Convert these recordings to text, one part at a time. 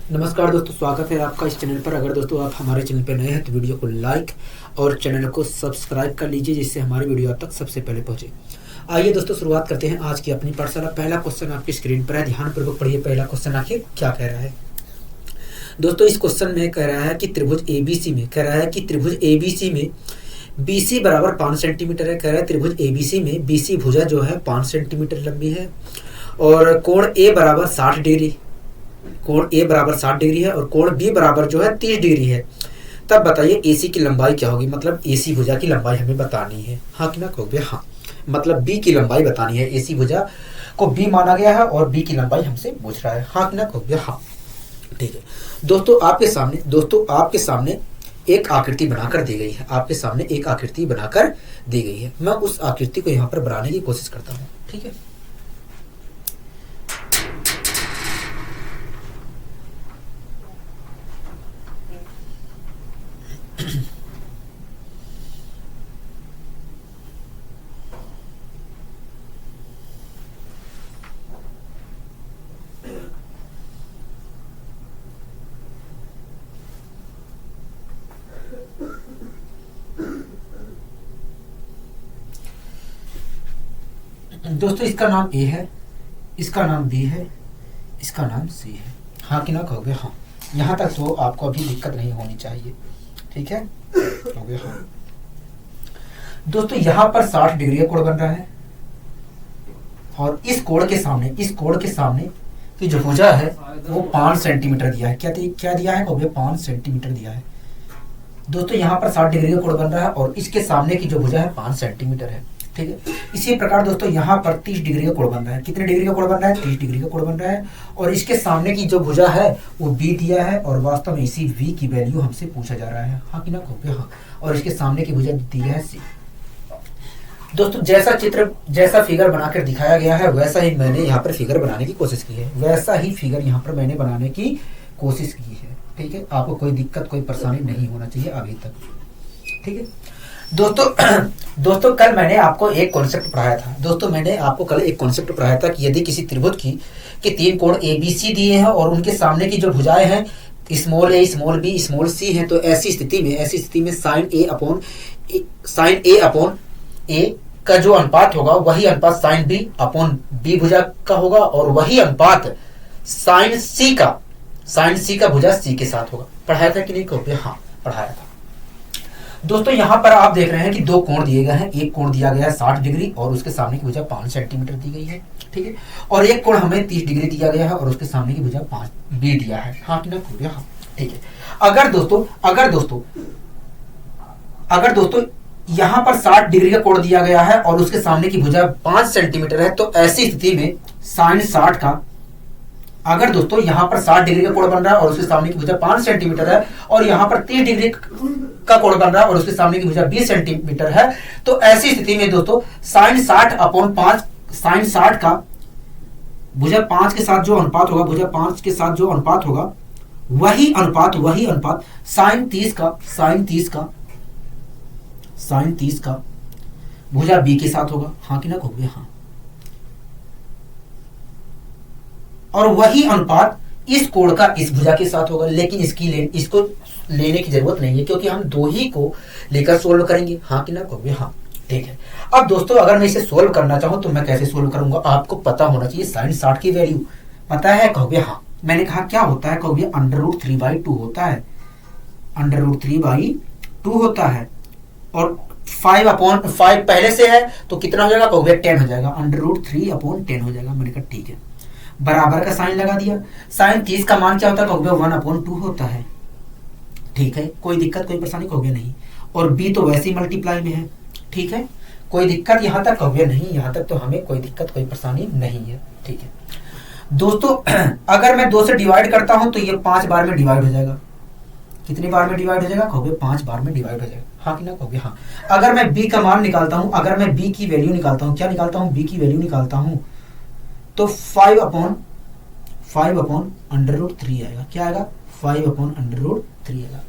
नमस्कार दोस्तों, स्वागत है आपका इस चैनल पर। अगर दोस्तों आप हमारे चैनल पर नए हैं तो वीडियो को लाइक और चैनल को सब्सक्राइब कर लीजिए, जिससे हमारी वीडियो आप तक सबसे पहले पहुंचे। आइए दोस्तों, शुरुआत करते हैं आज की अपनी पाठशाला। पहला क्वेश्चन आपकी स्क्रीन पर है, ध्यानपूर्वक पढ़िए। पहला क्वेश्चन आखिर क्या कह रहा है दोस्तों? इस क्वेश्चन में कह रहा है कि त्रिभुज एबीसी में BC बराबर 5 सेंटीमीटर है। कह रहा है त्रिभुज ABC में BC भुजा जो है 5 सेंटीमीटर लंबी है और कोण A बराबर 60 डिग्री है और कोण B बराबर जो है 30 डिग्री है। तब बताइए AC की लंबाई क्या होगी? मतलब AC भुजा की लंबाई हमें बतानी है, हाँ कि ना कहोगे? हाँ, मतलब B की लंबाई बतानी है। AC भुजा को B माना गया है और B की लंबाई हमसे पूछ रहा है, हाँ कि ना कहोगे? हाँ, ठीक है। दोस्तों आपके सामने एक आकृति बनाकर दी गई है। मैं उस आकृति को यहाँ पर बनाने की कोशिश करता हूँ, ठीक है। दोस्तों इसका नाम A है, इसका नाम B है, इसका नाम C है, हाँ कि ना कहोगे? हाँ। यहाँ तक तो आपको अभी दिक्कत नहीं होनी चाहिए, ठीक है? कहोगे हाँ। दोस्तों यहाँ पर 60 डिग्री का कोण बन रहा है और इस कोण के सामने की जो भुजा है वो 5 सेंटीमीटर दिया है। क्या दिया है कहोगे? 5 सेंटीमीटर दिया है। दोस्तों यहाँ पर 60 डिग्री का कोण बन रहा है और इसके सामने की जो भुजा है 5 सेंटीमीटर है, ठीक है। इसी प्रकार दोस्तों यहाँ पर 30 डिग्री का कोण बन रहा है। कितने डिग्री का कोण बन रहा है? 30 डिग्री का कोण बन रहा है और इसके सामने की जो भुजा है वो B दिया है और वास्तव में इसी V की वैल्यू हमसे पूछा जा रहा है, हाँ कि ना कहोगे? हाँ। और इसके सामने की भुजा दी है C। दोस्तों जैसा फिगर बनाकर दिखाया गया है वैसा ही मैंने यहाँ पर फिगर बनाने की कोशिश की है, ठीक है। आपको कोई दिक्कत कोई परेशानी नहीं होना चाहिए अभी तक, ठीक है। दोस्तों कल मैंने आपको एक कॉन्सेप्ट पढ़ाया था कि यदि किसी त्रिभुज के 3 कोण ABC दिए हैं और उनके सामने की जो भुजाएं हैं small a, small b, small c हैं, तो ऐसी स्थिति में साइन a अपॉन a का जो अनुपात होगा वही अनुपात साइन b अपॉन b भुजा का होगा और वही अनुपात साइन c का भुजा c के साथ होगा। पढ़ाया था कि नहीं कहोगे? हाँ, पढ़ाया था। दोस्तों यहाँ पर आप देख रहे हैं कि 2 कोण दिए गए हैं। एक कोण दिया गया है 60 डिग्री और उसके सामने की भुजा 5 सेंटीमीटर दी गई है, ठीक है। और एक कोण हमें 30 डिग्री दिया गया है और उसके सामने की भुजा 5 B दिया है, हाँ कि ना कहोगे? हाँ, ठीक है। अगर दोस्तों यहाँ पर 60 डिग्री का कोण दिया गया है और उसके सामने की भुजा 5 सेंटीमीटर है, तो ऐसी स्थिति में साइन 60 का, अगर दोस्तों यहाँ पर 60 डिग्री का कोण बन रहा है और उसके सामने की भुजा 5 सेंटीमीटर है और यहाँ पर 30 डिग्री का कोण बन रहा है और उसके सामने की भुजा 20 सेंटीमीटर है, तो ऐसी स्थिति में दोस्तों साइन 60 अपॉन 5, साइन 60 का भुजा 5 के साथ जो अनुपात होगा वही अनुपात साइन 30 का भुजा B के साथ होगा, हाँ कि ना कहोगे? हाँ। और वही अनुपात इस कोण का इस भुजा के साथ होगा, लेकिन इसको लेने की जरूरत नहीं है क्योंकि हम 2 ही को लेकर सोल्व करेंगे, हाँ कि ना कहोगे? हाँ, ठीक है। अब दोस्तों अगर मैं इसे सोल्व करना चाहूं तो मैं कैसे सोल्व करूंगा? आपको पता होना चाहिए साइन 60 की वैल्यू पता है कहोगे? हाँ। मैंने कहा क्या होता है कहोगे? √3/2 होता है, √3/2 होता है और 5/5 पहले से है तो कितना हो जाएगा कहोगे? 10 हो जाएगा, √3/10 हो जाएगा। मैंने कहा ठीक है, बराबर का साइन लगा दिया। साइन 30 का मान क्या होता है कहोगे? 1/2 होता है, ठीक है। कोई दिक्कत कोई परेशानी कहोगे? नहीं। और B तो वैसे ही मल्टीप्लाई में है, ठीक है। कोई दिक्कत यहाँ तक कहोगे? नहीं, यहाँ तक तो हमें कोई दिक्कत कोई परेशानी नहीं है, ठीक है। दोस्तों अगर मैं 2 से डिवाइड करता हूं तो ये 5 बार में डिवाइड हो जाएगा। कितनी बार में डिवाइड हो जाएगा कहोगे? 5 बार में डिवाइड हो जाएगा, हाँ कि ना कहोगे? हाँ। अगर मैं B का मान निकालता हूं, अगर मैं B की वैल्यू निकालता हूं, क्या निकालता हूं? B की वैल्यू निकालता हूं तो 5/√3 आएगा। क्या आएगा? 5/√3 आएगा।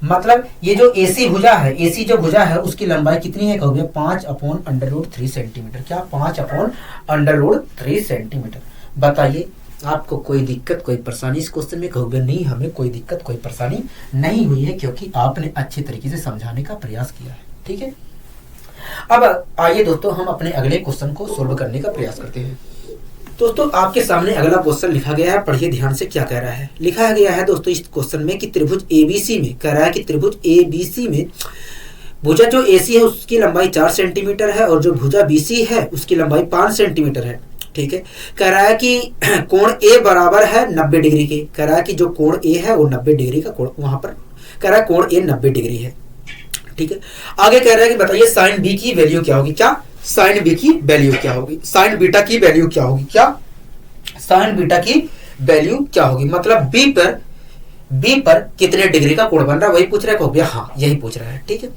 मतलब ये जो AC भुजा है, AC जो भुजा है उसकी लंबाई कितनी है कहोगे? 5/√3 सेंटीमीटर। क्या? 5/√3 सेंटीमीटर। बताइए आपको कोई दिक्कत कोई परेशानी इस क्वेश्चन में कहोगे नहीं, हमें कोई दिक्कत कोई परेशानी नहीं हुई है, क्योंकि आपने अच्छे तरीके से समझाने का प्रयास किया है। ठीक है, अब आइए दोस्तों हम अपने अगले क्वेश्चन को सोल्व करने का प्रयास करते हैं। दोस्तों आपके सामने अगला क्वेश्चन लिखा गया है, पढ़िए ध्यान से क्या कह रहा है। लिखा गया है दोस्तों इस क्वेश्चन में कि त्रिभुज एबीसी में, कह रहा है कि त्रिभुज एबीसी में भुजा जो एसी है उसकी लंबाई 4 सेंटीमीटर है और जो भुजा बीसी है उसकी लंबाई 5 सेंटीमीटर है। ठीक है, कह रहा है कि कोण ए बराबर है 90 डिग्री के। कह रहा है कि जो कोण ए है वो 90 डिग्री का कोण, वहां पर कह रहा है कोण ए 90 डिग्री है। ठीक है, आगे कह रहा है कि बताइए साइन बी की वैल्यू क्या होगी। क्या साइन बी की वैल्यू क्या होगी, साइन बीटा की वैल्यू क्या होगी, क्या साइन बीटा की वैल्यू क्या होगी, मतलब बी पर कितने डिग्री का कोण बन रहा है, वही पूछ रहा है। कहोगे हाँ यही पूछ रहा है। ठीक है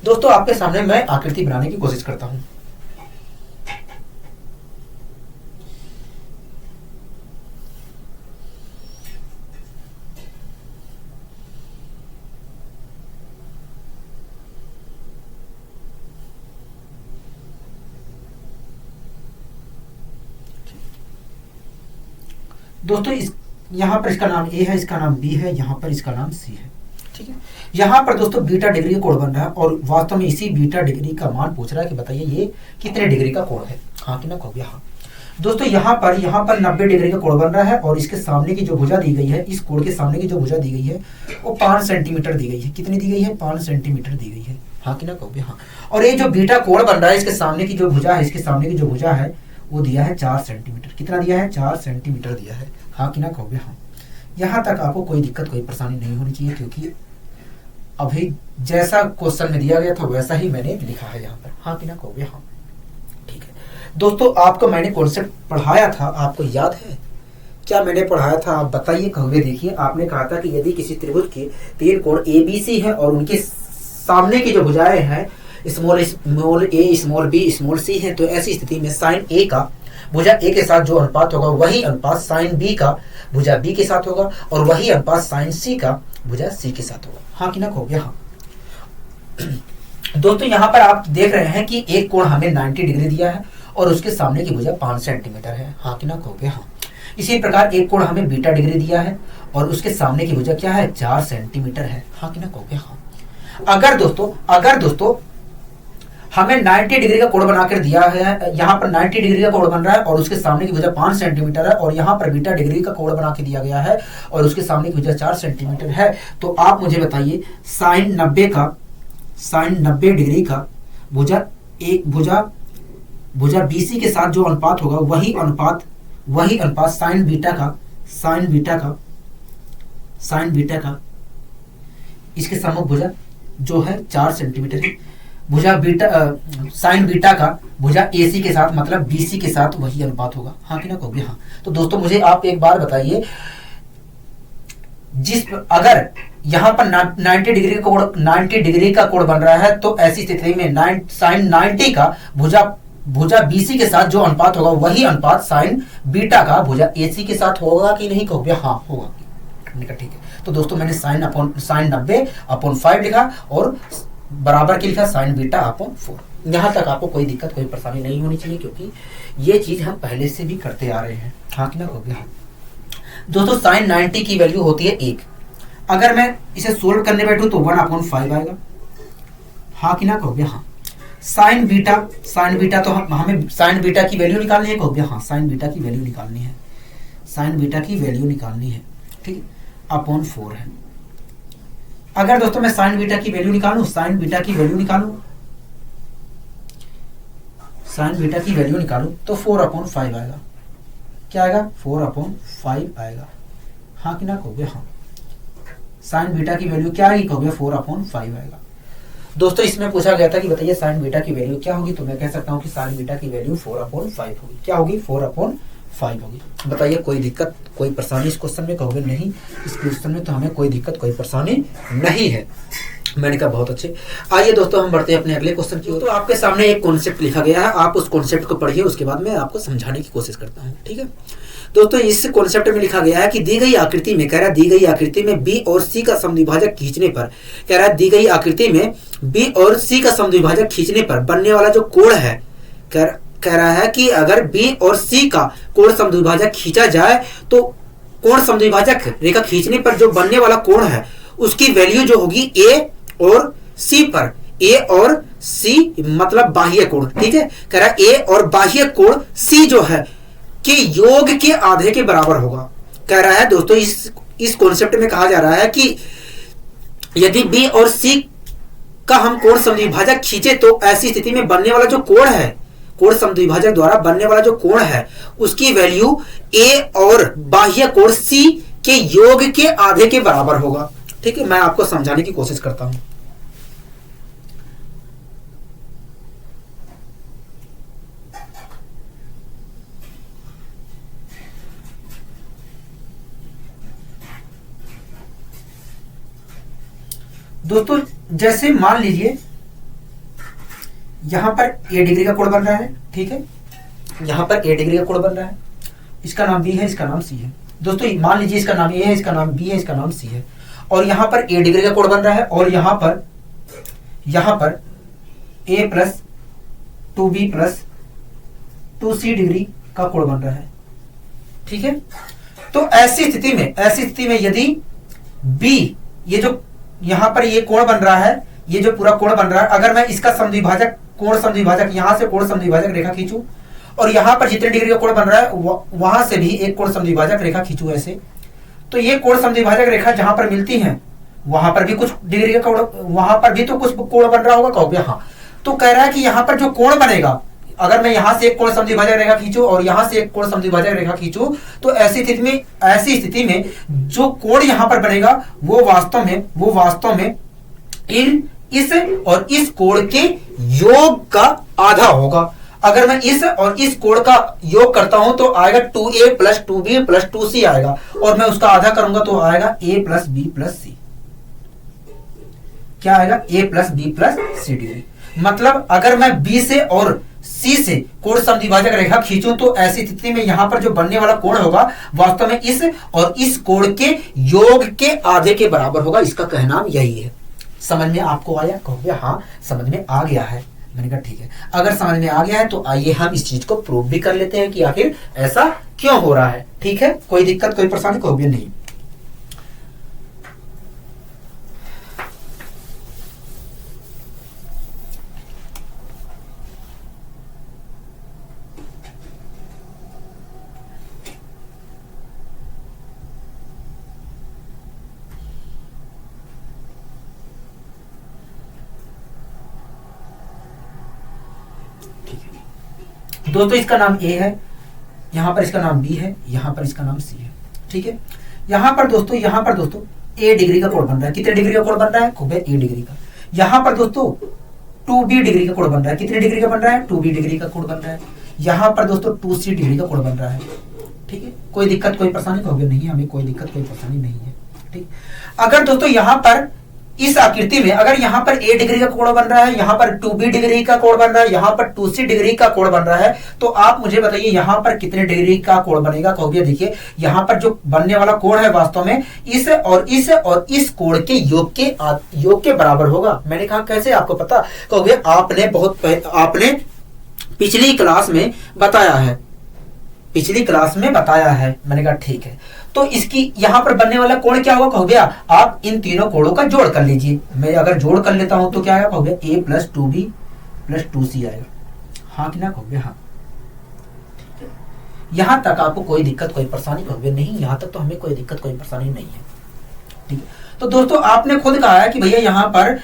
दोस्तों, आपके सामने मैं आकृति बनाने की कोशिश करता हूं। दोस्तों यहाँ पर इसका नाम ए है, इसका नाम बी है, यहाँ पर इसका नाम सी है। ठीक है, यहाँ पर दोस्तों बीटा डिग्री का कोण बन रहा है और वास्तव में इसी बीटा डिग्री का मान पूछ रहा है कि बताइए ये कितने डिग्री का कोण है। हाँ कि ना कहोगे हाँ। दोस्तों यहाँ पर 90 डिग्री का कोण बन रहा है और इसके सामने की जो भुजा दी गई है, इस कोण के सामने की जो भुजा दी गई है वो 5 सेंटीमीटर दी गई है। कितनी दी गई है, 5 सेंटीमीटर दी गई है। हाँ कि ना कहोगे हाँ। और ये जो बीटा कोण बन रहा है इसके सामने की जो भुजा है, इसके सामने की जो भुजा है वो दिया है 4 सेंटीमीटर। कितना दिया है, 4 सेंटीमीटर दिया है। हाँ कि ना कहोगे हाँ। यहाँ तक आपको कोई दिक्कत कोई परेशानी नहीं होनी चाहिए, क्योंकि अभी जैसा क्वेश्चन में दिया गया था वैसा ही मैंने लिखा है यहाँ पर। हाँ कि ना कहोगे हाँ। ठीक है दोस्तों, आपको मैंने कॉन्सेप्ट पढ़ाया था, आपको याद है क्या मैंने पढ़ाया था, आप बताइए। कहोगे देखिए आपने कहा था कि यदि किसी त्रिभुज के 3 कोण एबीसी है और उनके सामने की जो भुजाएं हैं स्मॉल ए स्मॉल बी स्मॉल सी है, तो ऐसी स्थिति में साइन ए का भुजा ए के साथ जो अनुपात होगा वही अनुपात साइन बी का भुजा बी के साथ होगा और वही अनुपात साइन सी का भुजा सी के साथ होगा। हाँ कि ना कहोगे हाँ। दोस्तों यहाँ पर आप देख रहे हैं कि एक कोण हमें 90 डिग्री दिया है और उसके सामने की भुजा 5 सेंटीमीटर है। हाँ कि ना कहोगे हाँ। इसी प्रकार एक कोण हमें बीटा डिग्री दिया है और उसके सामने की भुजा क्या है, 4 सेंटीमीटर है। हाँ कि ना कहोगे हाँ। अगर दोस्तों हमें 90 डिग्री का कोण बनाकर दिया है, यहाँ पर 90 डिग्री का कोण बन रहा है और उसके सामने की भुजा 5 सेंटीमीटर है और यहाँ पर बीटा डिग्री का कोण बना के दिया गया है और उसके सामने की भुजा 4 सेंटीमीटर है, तो आप मुझे बताइए साइन 90 डिग्री का भुजा बीसी के साथ जो अनुपात होगा वही अनुपात साइन बीटा का इसके सम्मुख भुजा जो है 4 सेंटीमीटर है। भुजा बीटा साइन बीटा का भुजा एसी के साथ मतलब बीसी के साथ वही अनुपात होगा। हाँ कि ना कहोगे हाँ। तो दोस्तों मुझे आप एक बार बताइए, अगर यहाँ पर 90 डिग्री का कोण बन रहा है, तो ऐसी स्थिति में साइन 90 का भुजा बीसी के साथ जो अनुपात होगा वही अनुपात साइन बीटा का भुजा एसी के साथ होगा कि नहीं कहोगे हाँ होगा। ठीक है, तो दोस्तों मैंने साइन 90/5 लिखा और बराबर के लिखा साइन बीटा अपॉन 4। यहाँ तक आपको कोई दिक्कत कोई परेशानी नहीं होनी चाहिए, क्योंकि ये चीज हम पहले से भी करते आ रहे हैं। हाँ कि ना कहोगे हाँ। दोस्तों साइन 90 की वैल्यू होती है 1। अगर मैं इसे सोल्व करने बैठूं तो 1/5 आएगा। हाँ कि ना कहोगे हाँ। साइन बीटा तो हमें साइन बीटा की वैल्यू निकालनी है। कहोगे हाँ, साइन बीटा की वैल्यू निकालनी है। ठीक है, अपॉन 4 है। अगर दोस्तों मैं साइन बीटा की वैल्यू निकालूं तो 4/5 आएगा। क्या आएगा, 4/5 आएगा। हाँ कि ना कहोगे हाँ। साइन बीटा की वैल्यू क्या आएगी कहोगे, 4/5 आएगा। दोस्तों इसमें पूछा गया था कि बताइए साइन बीटा की वैल्यू क्या होगी, तो मैं कह सकता हूं कि साइन बीटा की वैल्यू 4/5 होगी। क्या होगी, 4/5 होगी। बताइए कोई दिक्कत कोई परेशानी इस क्वेश्चन में कहोगे नहीं, इस क्वेश्चन में तो हमें कोई दिक्कत कोई परेशानी नहीं है। मैंने कहा बहुत अच्छे। आइए दोस्तों हम बढ़ते हैं अपने अगले क्वेश्चन की ओर। तो आपके सामने एक कॉन्सेप्ट लिखा गया है, आप उस कॉन्सेप्ट को पढ़िए, उसके बाद मैं आपको समझाने की कोशिश करता हूँ। ठीक है दोस्तों, इस कॉन्सेप्ट में लिखा गया है कि दी गई आकृति में, कह रहा है दी गई आकृति में बी और सी का समद्विभाजक खींचने पर, कह रहा है दी गई आकृति में बी और सी का समद्विभाजक खींचने पर बनने वाला जो कोण है, कह कह रहा है कि अगर बी और सी का कोण समद्विभाजक खींचा जाए तो कोण समद्विभाजक रेखा खींचने पर जो बनने वाला कोण है उसकी वैल्यू जो होगी ए और सी पर, ए और सी मतलब बाह्य कोण, ठीक है। कह रहा है ए और बाह्य कोण सी जो है के योग के आधे के बराबर होगा। कह रहा है दोस्तों इस कॉन्सेप्ट में कहा जा रहा है कि यदि बी और सी का हम कोण समद्विभाजक खींचे तो ऐसी स्थिति में बनने वाला जो कोण है, कोण समद्विभाजक द्वारा बनने वाला जो कोण है उसकी वैल्यू ए और बाह्य कोण सी के योग के आधे के बराबर होगा, ठीक है। मैं आपको समझाने की कोशिश करता हूं। दोस्तों जैसे मान लीजिए यहां पर ए डिग्री का कोण बन रहा है, ठीक है। यहां पर ए डिग्री का कोण बन रहा है, इसका नाम बी है, इसका नाम सी है। दोस्तों मान लीजिए इसका नाम ए है, इसका नाम बी है, इसका नाम सी है, और यहां पर ए डिग्री का कोण बन रहा है और यहां पर ए plus 2b plus 2c degree का कोण बन रहा है, ठीक है। तो ऐसी स्थिति में यदि b, ये जो यहां पर ये कोण बन रहा है, ये जो पूरा कोण बन रहा है, अगर मैं इसका समद्विभाजक कोण समद्विभाजक यहां से कोण समद्विभाजक रेखा खींचूं और यहां पर जितने डिग्री का कोण बन रहा है वहां से भी एक कोण समद्विभाजक रेखा खींचूं ऐसे, तो ये कोण समद्विभाजक रेखा जहां पर मिलती है वहां पर भी कुछ डिग्री का कोण, वहां पर भी तो कुछ कोण बन रहा होगा, कहोगे हाँ। तो कह रहा है कि यहां पर जो कोण बनेगा, अगर मैं यहां से एक कोण समद्विभाजक रेखा खींचूं और यहां से एक कोण समद्विभाजक रेखा खींचूं तो ऐसी स्थिति में जो कोण यहां पर बनेगा वो वास्तव में इस और इस कोण के योग का आधा होगा। अगर मैं इस और इस कोण का योग करता हूं तो आएगा 2a plus 2b plus 2c आएगा, और मैं उसका आधा करूंगा तो आएगा a plus b plus c। क्या आएगा? a plus b plus c degree. मतलब अगर मैं b से और C से कोण समद्विभाजक रेखा खींचूं तो ऐसी स्थिति में यहां पर जो बनने वाला कोण होगा वास्तव में इस और इस कोण के योग के आधे के बराबर होगा। इसका कहना यही है। समझ में आपको आया? कहोगे हाँ समझ में आ गया है। मैंने कहा ठीक है, अगर समझ में आ गया है तो आइए हम इस चीज को प्रूव भी कर लेते हैं कि आखिर ऐसा क्यों हो रहा है। ठीक है, कोई दिक्कत कोई परेशानी कहोगे नहीं। दोस्तों इसका नाम ए है, यहां पर इसका नाम बी है, यहां पर इसका नाम सी है। ठीक है, यहां पर दोस्तों ए डिग्री का कोण बन रहा है। कितने डिग्री का कोण बन रहा है? खूब है ए डिग्री का। यहां पर दोस्तों 2b डिग्री का कोण बन रहा है। कितने डिग्री का बन रहा है? 2b डिग्री का कोण बन रहा है। यहां पर दोस्तों 2c डिग्री का कोण बन रहा है। ठीक है, कोई दिक्कत कोई परेशानी कहोगे नहीं, हमें कोई दिक्कत कोई परेशानी नहीं है। ठीक, अगर दोस्तों यहां पर इस आकृति में अगर यहां पर a डिग्री का कोण बन रहा है, यहां पर 2b डिग्री का कोण बन रहा है, यहां पर 2c डिग्री का कोण बन रहा है, तो आप मुझे बताइए यहां पर कितने डिग्री का कोण बनेगा? कहोगे देखिए यहां पर जो बनने वाला कोण है वास्तव में इस और इस कोण के योग के बराबर होगा। मैंने कहा कैसे आपको पता? कहोगे आपने पिछली क्लास में बताया है। मैंने कहा ठीक है, तो इसकी यहां पर बनने वाला कोण क्या होगा? कहोगे आप इन तीनों कोणों का जोड़ कर लीजिए। मैं अगर जोड़ कर लेता हूं तो क्या आएगा? कहोगे a plus 2b plus 2c आएगा। हाँ कि ना? कहोगे हाँ। यहां तक आपको कोई दिक्कत कोई परेशानी? कहोगे नहीं, यहां तक तो हमें कोई दिक्कत कोई परेशानी नहीं है। ठीक है, तो दोस्तों आपने खुद कहा है कि भैया यहां पर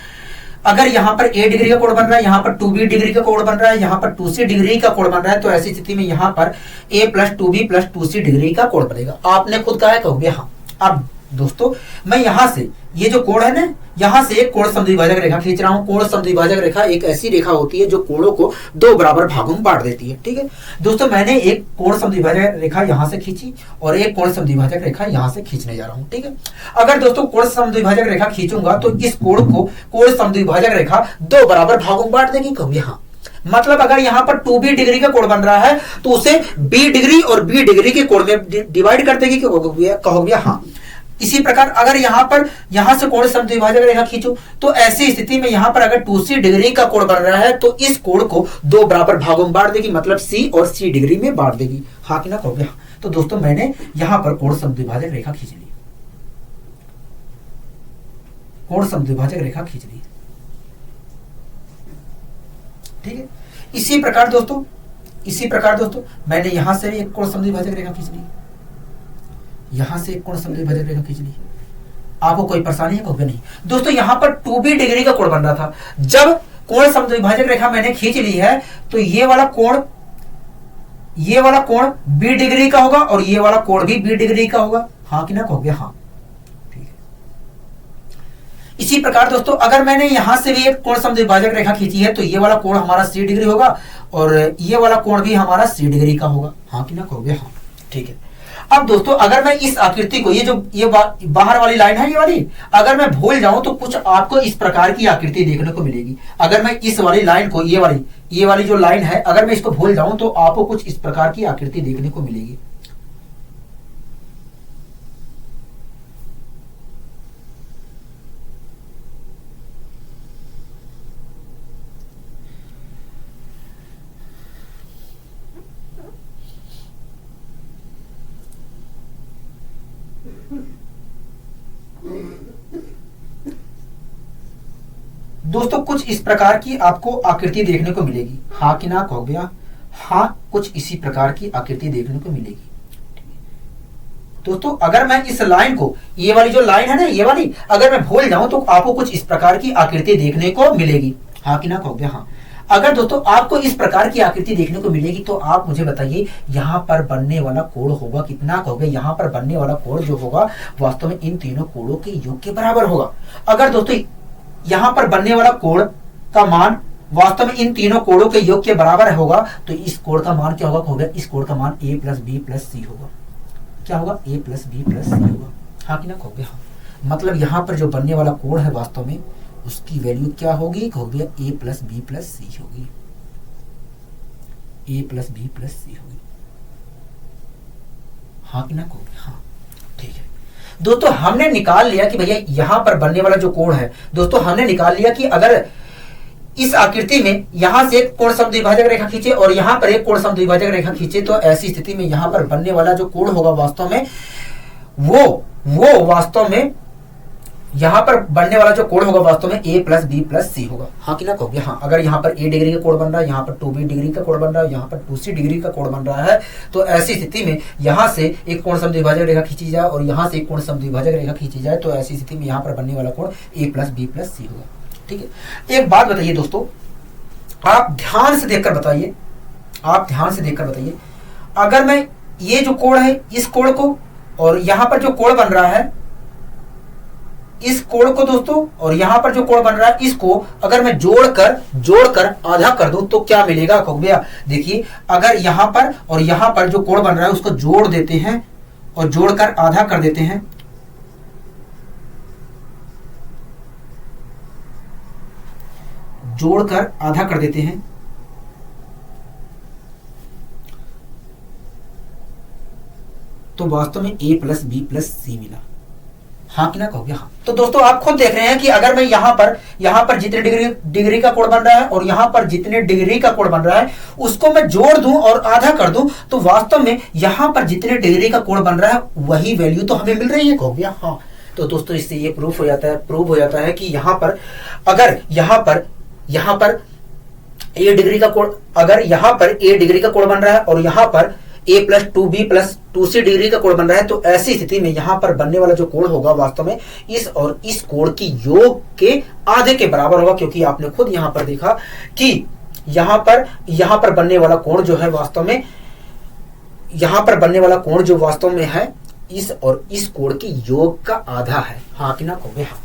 अगर यहां पर a डिग्री का कोण बन रहा है, यहां पर 2b डिग्री का कोण बन रहा है, यहां पर 2c डिग्री का कोण बन रहा है, तो ऐसी स्थिति में यहां पर a plus 2b plus 2c degree का कोण बनेगा। आपने खुद कहा है, कहोगे हाँ। अब दोस्तों मैं यहां से ये जो कोण है ना, यहां से एक कोण समद्विभाजक रेखा खींच रहा हूं। कोण समद्विभाजक रेखा एक ऐसी रेखा होती है जो कोणों को दो बराबर भागों में बांट देती है। ठीक है दोस्तों, मैंने एक कोण समद्विभाजक रेखा यहां से खींची और एक कोण समद्विभाजक रेखा यहां से खींचने जा रहा हूं। ठीक है, अगर दोस्तों कोण समद्विभाजक रेखा खींचूंगा तो इस कोण को कोण समद्विभाजक रेखा दो बराबर भागों में बांट देगी। कहोगे हाँ। मतलब अगर यहां पर 2b डिग्री का कोण बन रहा है तो उसे b डिग्री और b डिग्री के कोण में डिवाइड कर देगी। कहोगे हाँ। इसी प्रकार अगर यहां से कोण समद्विभाजक रेखा खींचो तो ऐसी स्थिति में यहां पर अगर 2c डिग्री का कोण बन रहा है तो इस कोण को दो बराबर भागों में बांट देगी, मतलब c और c डिग्री में बांट देगी। हाँ कि ना कहोगे? तो दोस्तों मैंने यहां पर कोण समद्विभाजक रेखा खींच ली, कोण समद्विभाजक रेखा खींच ली। ठीक है। इसी प्रकार दोस्तों मैंने यहां से एक कोण समद्विभाजक रेखा खींच ली, यहां से एक कोण समद्विभाजक रेखा खींच ली। आपको कोई परेशानी है? कहोगे नहीं। दोस्तों यहां पर 2b डिग्री का कोण बन रहा था। जब कोण समद्विभाजक रेखा मैंने खींच ली है तो ये वाला कोण b डिग्री का होगा और ये वाला कोण भी b डिग्री का होगा। हाँ कि ना कहोगे? हाँ। ठीक है। इसी प्रकार दोस्तों अगर मैंने यहां से भी एक कोण समद्विभाजक रेखा खींची है तो ये वाला कोण हमारा c डिग्री होगा और ये वाला कोण भी हमारा c डिग्री का होगा। हाँ कि ना कहोगे? हाँ। ठीक है। अब दोस्तों अगर मैं इस आकृति को ये बाहर वाली लाइन है ये वाली, अगर मैं भूल जाऊं तो कुछ आपको इस प्रकार की आकृति देखने को मिलेगी। अगर मैं इस वाली लाइन को ये वाली जो लाइन है अगर मैं इसको भूल जाऊं तो आपको कुछ इस प्रकार की आकृति देखने को मिलेगी। दोस्तों कुछ इस प्रकार की आपको आकृति देखने को मिलेगी। हाँ कि ना कहोगे? हाँ, कुछ इसी प्रकार की आकृति देखने को मिलेगी। दोस्तों अगर मैं इस लाइन को, ये वाली जो लाइन है ना ये वाली, अगर मैं भूल जाऊं तो आपको कुछ इस प्रकार की आकृति देखने को मिलेगी। हाँ कि ना कहोगे? हाँ। अगर दोस्तों आपको इस प्रकार की आकृति देखने को मिलेगी तो आप मुझे बताइए यहाँ पर बनने वाला कोण होगा कितना? कहोगे यहाँ पर बनने वाला कोण जो होगा वास्तव में इन तीनों कोणों के योग के बराबर होगा। अगर दोस्तों यहाँ पर बनने वाला कोण का मान वास्तव में इन तीनों कोणों के योग के बराबर होगा तो इस कोण का मान क्या होगा? इस कोण का मान a प्लस बी प्लस सी होगा। क्या होगा? a प्लस बी प्लस सी होगा। हाँ कि ना कहोगे? हाँ। मतलब यहाँ पर जो बनने वाला कोण है वास्तव में उसकी वैल्यू क्या होगी? कहोगे a प्लस बी प्लस सी होगी, a प्लस बी प्लस सी होगी। हाँ कि ना कहोगे? हाँ। ठीक है। दोस्तों हमने निकाल लिया कि भैया यहां पर बनने वाला जो कोण है, दोस्तों हमने निकाल लिया कि अगर इस आकृति में यहां से एक कोण समद्विभाजक रेखा खींचे और यहां पर एक कोण समद्विभाजक रेखा खींचे तो ऐसी स्थिति में यहां पर बनने वाला जो कोण होगा वास्तव में वो वास्तव में यहां पर बनने वाला जो कोण होगा वास्तव में a प्लस बी प्लस सी होगा। हाँ कि ना कहोगे? हाँ। अगर यहाँ पर a डिग्री का कोण बन रहा है, यहाँ पर 2b डिग्री का कोण बन रहा है, यहाँ पर 2c डिग्री का कोण बन रहा है तो ऐसी स्थिति में यहाँ से एक कोण समद्विभाजक रेखा खींची जाए और यहाँ से एक कोण समद्विभाजक रेखा खींची जाए तो ऐसी स्थिति में यहाँ पर बनने वाला कोण a प्लस बी प्लस सी होगा। ठीक है। एक बात बताइए दोस्तों, आप ध्यान से देखकर बताइए, अगर मैं ये जो कोण है इस कोण को और यहाँ पर जो कोण बन रहा है इस कोण को दोस्तों और यहां पर जो कोण बन रहा है इसको अगर मैं जोड़कर आधा कर दूं तो क्या मिलेगा? कहोगे देखिए अगर यहां पर और यहां पर जो कोण बन रहा है उसको जोड़ देते हैं और जोड़कर आधा कर देते हैं, जोड़कर आधा कर देते हैं तो वास्तव में a प्लस बी प्लस सी मिला। हाँ कि ना कहोगे? हाँ। तो दोस्तों आप खुद देख रहे हैं कि अगर मैं यहाँ पर जितने डिग्री का कोण बन रहा है और यहाँ पर जितने डिग्री का कोण बन रहा है उसको मैं जोड़ दूं और आधा कर दूं तो वास्तव में यहाँ पर जितने डिग्री का कोण बन रहा है वही वैल्यू तो हमें मिल रही है। कहोगे? हाँ। तो दोस्तों इससे ये प्रूव हो जाता है कि यहाँ पर अगर यहाँ पर a डिग्री का कोण, अगर यहाँ पर a डिग्री का कोण बन रहा है और यहाँ पर a plus 2b plus 2c degree का कोण बन रहा है तो ऐसी स्थिति में यहाँ पर बनने वाला जो कोण होगा वास्तव में इस और इस कोण की योग के आधे के बराबर होगा, क्योंकि आपने खुद यहाँ पर देखा कि यहाँ पर बनने वाला कोण जो है वास्तव में यहाँ पर बनने वाला कोण जो वास्तव में है इस और इस कोण के योग का आधा है। हाँ कि ना कहोगे? हाँ।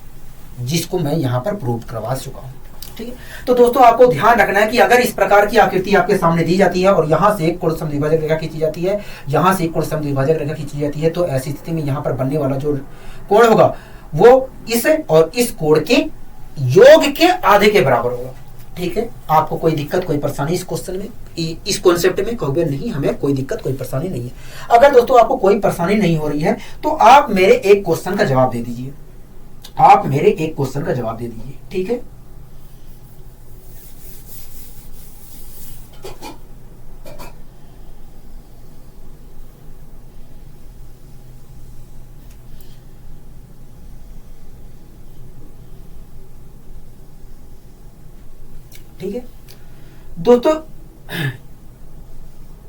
जिसको मैं यहाँ पर प्रूव करवा चुका हूँ। ठीक है। तो दोस्तों आपको ध्यान रखना है कि अगर इस प्रकार की आकृति आपके सामने दी जाती है और यहाँ से एक कोण समद्विभाजक रेखा खींची जाती है, यहाँ से एक कोण समद्विभाजक रेखा खींची जाती है तो ऐसी स्थिति में यहाँ पर बनने वाला जो कोण होगा वो इस और इस कोण के योग के आधे के बराबर होगा। ठीक है, आपको कोई दिक्कत कोई परेशानी इस क्वेश्चन में, इस कॉन्सेप्ट में? कहोगे नहीं, हमें कोई दिक्कत कोई परेशानी नहीं है। अगर दोस्तों आपको कोई परेशानी नहीं हो रही है तो आप मेरे एक क्वेश्चन का जवाब दे दीजिए, आप मेरे एक क्वेश्चन का जवाब दे दीजिए। ठीक है, ठीक है दोस्तों,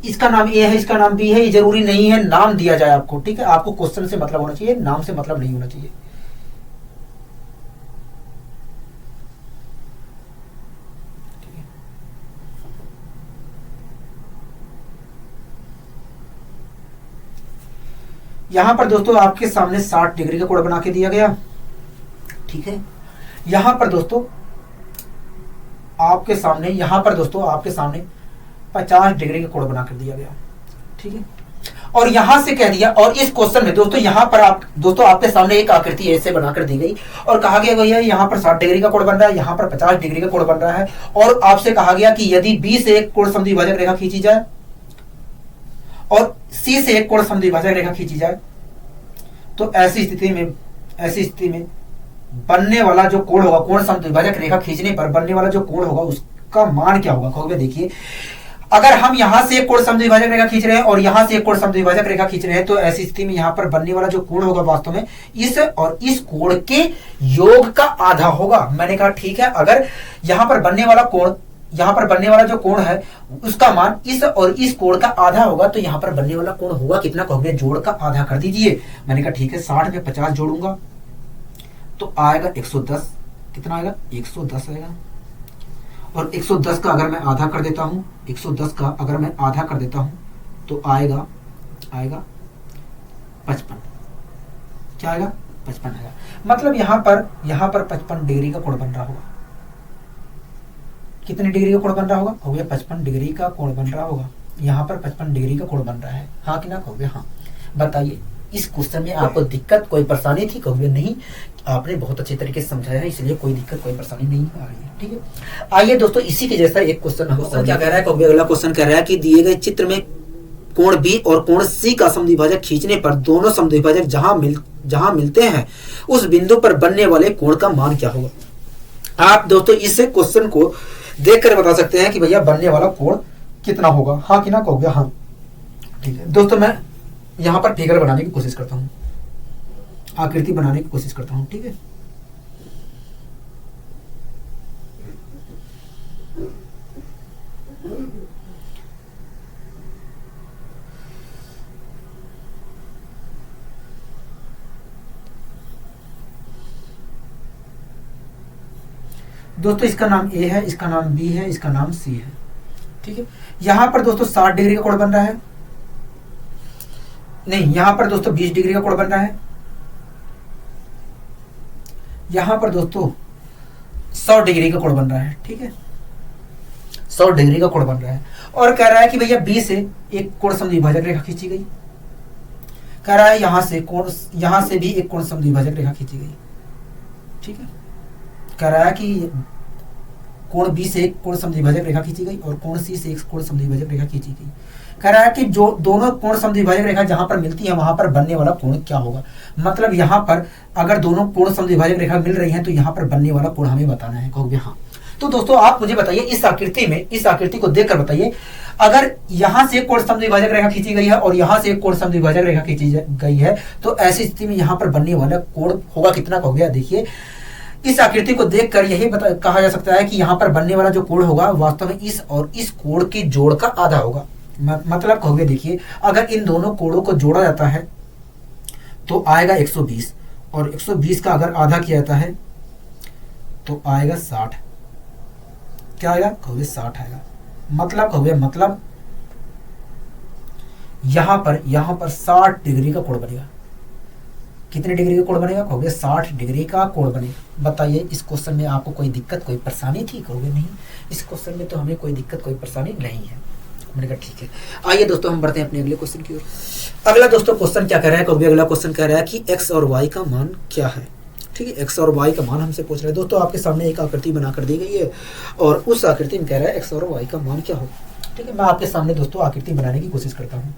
इसका नाम ए है, इसका नाम बी है, ये जरूरी नहीं है नाम दिया जाए आपको। ठीक है, आपको क्वेश्चन से मतलब होना चाहिए, नाम से मतलब नहीं होना चाहिए। यहां पर दोस्तों आपके सामने 60 डिग्री का कोण बना के दिया गया। ठीक है, यहां पर दोस्तों आपके सामने, यहां पर दोस्तों आपके सामने 50 डिग्री का कोण बना कर दिया गया। ठीक है, और यहां से कह दिया, और इस क्वेश्चन में दोस्तों यहां पर आप दोस्तों आपके सामने एक आकृति ऐसे बनाकर दी गई और कहा गया भैया यहां पर 60 डिग्री का कोण बन रहा है, यहां पर 50 डिग्री का कोण बन रहा है, और आपसे कहा गया कि यदि बी से एक कोण समद्विभाजक रेखा खींची जाए और सी से एक कोण समद्विभाजक रेखा खींची जाए, तो ऐसी स्थिति में बनने वाला जो कोण होगा, कोण समद्विभाजक रेखा खींचने पर बनने वाला जो कोण होगा उसका मान क्या होगा? कहोगे देखिए, अगर हम यहां से एक कोण समद्विभाजक रेखा खींच रहे हैं और यहां से एक कोण समद्विभाजक रेखा खींच रहे हैं, तो ऐसी स्थिति में यहां पर बनने वाला जो कोण होगा वास्तव में इस और इस कोण के योग का आधा होगा। मैंने कहा ठीक है, अगर यहां पर बनने वाला कोण, यहां पर बनने वाला जो कोण है उसका मान इस और इस कोण का आधा होगा, तो यहां पर बनने वाला कोण होगा कितना? कहोगे जोड़ का आधा कर दीजिए। मैंने कहा ठीक है, 60 में 50 जोड़ूंगा तो आएगा 110। कितना आएगा? 110 आएगा। और 110 का अगर मैं आधा कर देता हूं, 110 का अगर मैं आधा कर देता हूं तो आएगा 55। क्या आएगा? 55 आएगा। मतलब यहां पर 55 डिग्री का कोण बन रहा होगा। कितने डिग्री का कोण बन रहा होगा? हो गया 55 डिग्री का कोण बन रहा होगा। यहाँ पर 55 डिग्री का कोण बन रहा है, हाँ कि ना? कहोगे हाँ। बताइए इस क्वेश्चन में आपको दिक्कत कोई परेशानी थी? कहोगे नहीं, आपने बहुत अच्छे तरीके से समझाया है, इसलिए कोई दिक्कत कोई परेशानी नहीं आ रही है। ठीक है, आइए दोस्तों इसी के जैसा एक क्वेश्चन क्या कह रहा है? कहोगे अगला क्वेश्चन कह रहा है कि दिए गए चित्र में कोण बी और कोण सी का समद्विभाजक खींचने पर दोनों समद्विभाजक जहां मिलते हैं उस बिंदु पर बनने वाले कोण का मान क्या होगा? आप दोस्तों इस क्वेश्चन को देखकर बता सकते हैं कि भैया बनने वाला कोण कितना होगा, हाँ कि ना? कहोगे हाँ। ठीक है दोस्तों, मैं यहां पर फिगर बनाने की कोशिश करता हूं, आकृति बनाने की कोशिश करता हूं। ठीक है, दोस्तों इसका नाम ए है, इसका नाम बी है, इसका नाम सी है। ठीक है, यहां पर दोस्तों 60 डिग्री का कोण बन रहा है, नहीं यहां पर दोस्तों 20 डिग्री का कोण बन रहा है, यहां पर दोस्तों 100 डिग्री का कोण बन रहा है। ठीक है, 100 डिग्री का कोण बन रहा है और कह रहा है कि भैया बी से एक कोण समद्विभाजक रेखा खींची गई। कह रहा है यहां से भी एक कोण समद्विभाजक रेखा खींची गई। ठीक है, कह रहा है कि कोण बी से एक कोण समद्विभाजक रेखा खींची गई और कोण सी से एक कोण समद्विभाजक रेखा खींची गई। कह रहा है कि जो दोनों कोण समद्विभाजक रेखा जहां पर मिलती है वहां पर बनने वाला कोण क्या होगा? मतलब यहां पर अगर दोनों कोण समद्विभाजक रेखा मिल रही हैं तो यहां पर बनने वाला कोण हमें बताना है। कहोगे हाँ। तो दोस्तों आप मुझे बताइए इस आकृति को देखकर बताइए, अगर यहां से एक कोण समद्विभाजक रेखा खींची गई है और यहां से एक कोण समद्विभाजक रेखा खींची गई है, तो ऐसी स्थिति में यहां पर बनने वाला कोण होगा कितना? कहोगे देखिए इस आकृति को देखकर यही कहा जा सकता है कि यहां पर बनने वाला जो कोण होगा वास्तव में इस और इस कोण के जोड़ का आधा होगा। मतलब कहोगे देखिए, अगर इन दोनों कोणों को जोड़ा जाता है तो आएगा 120 और 120 का अगर आधा किया जाता है तो आएगा 60। क्या आएगा? कहोगे 60 आएगा। मतलब कहोगे मतलब यहां पर 60 डिग्री का कोण बनेगा। कितने डिग्री का कोण बनेगा? कहोगे 60 डिग्री का कोण बनेगा। बताइए इस क्वेश्चन में आपको कोई दिक्कत कोई परेशानी थी? कहोगे नहीं, इस क्वेश्चन में तो हमें कोई दिक्कत कोई परेशानी नहीं है। मैंने कहा ठीक है। आइए दोस्तों हम बढ़ते हैं अपने अगले क्वेश्चन की ओर। अगला दोस्तों क्वेश्चन क्या कह रहा है? कहोगे अगला क्वेश्चन कह रहा है कि x और y का मान क्या है। ठीक है, एक्स और वाई का मान हमसे पूछ रहे हैं। दोस्तों आपके सामने एक आकृति बनाकर दी गई है और उस आकृति में कह रहा है एक्स और वाई का मान क्या होगा। ठीक है, मैं आपके सामने दोस्तों आकृति बनाने की कोशिश करता हूँ।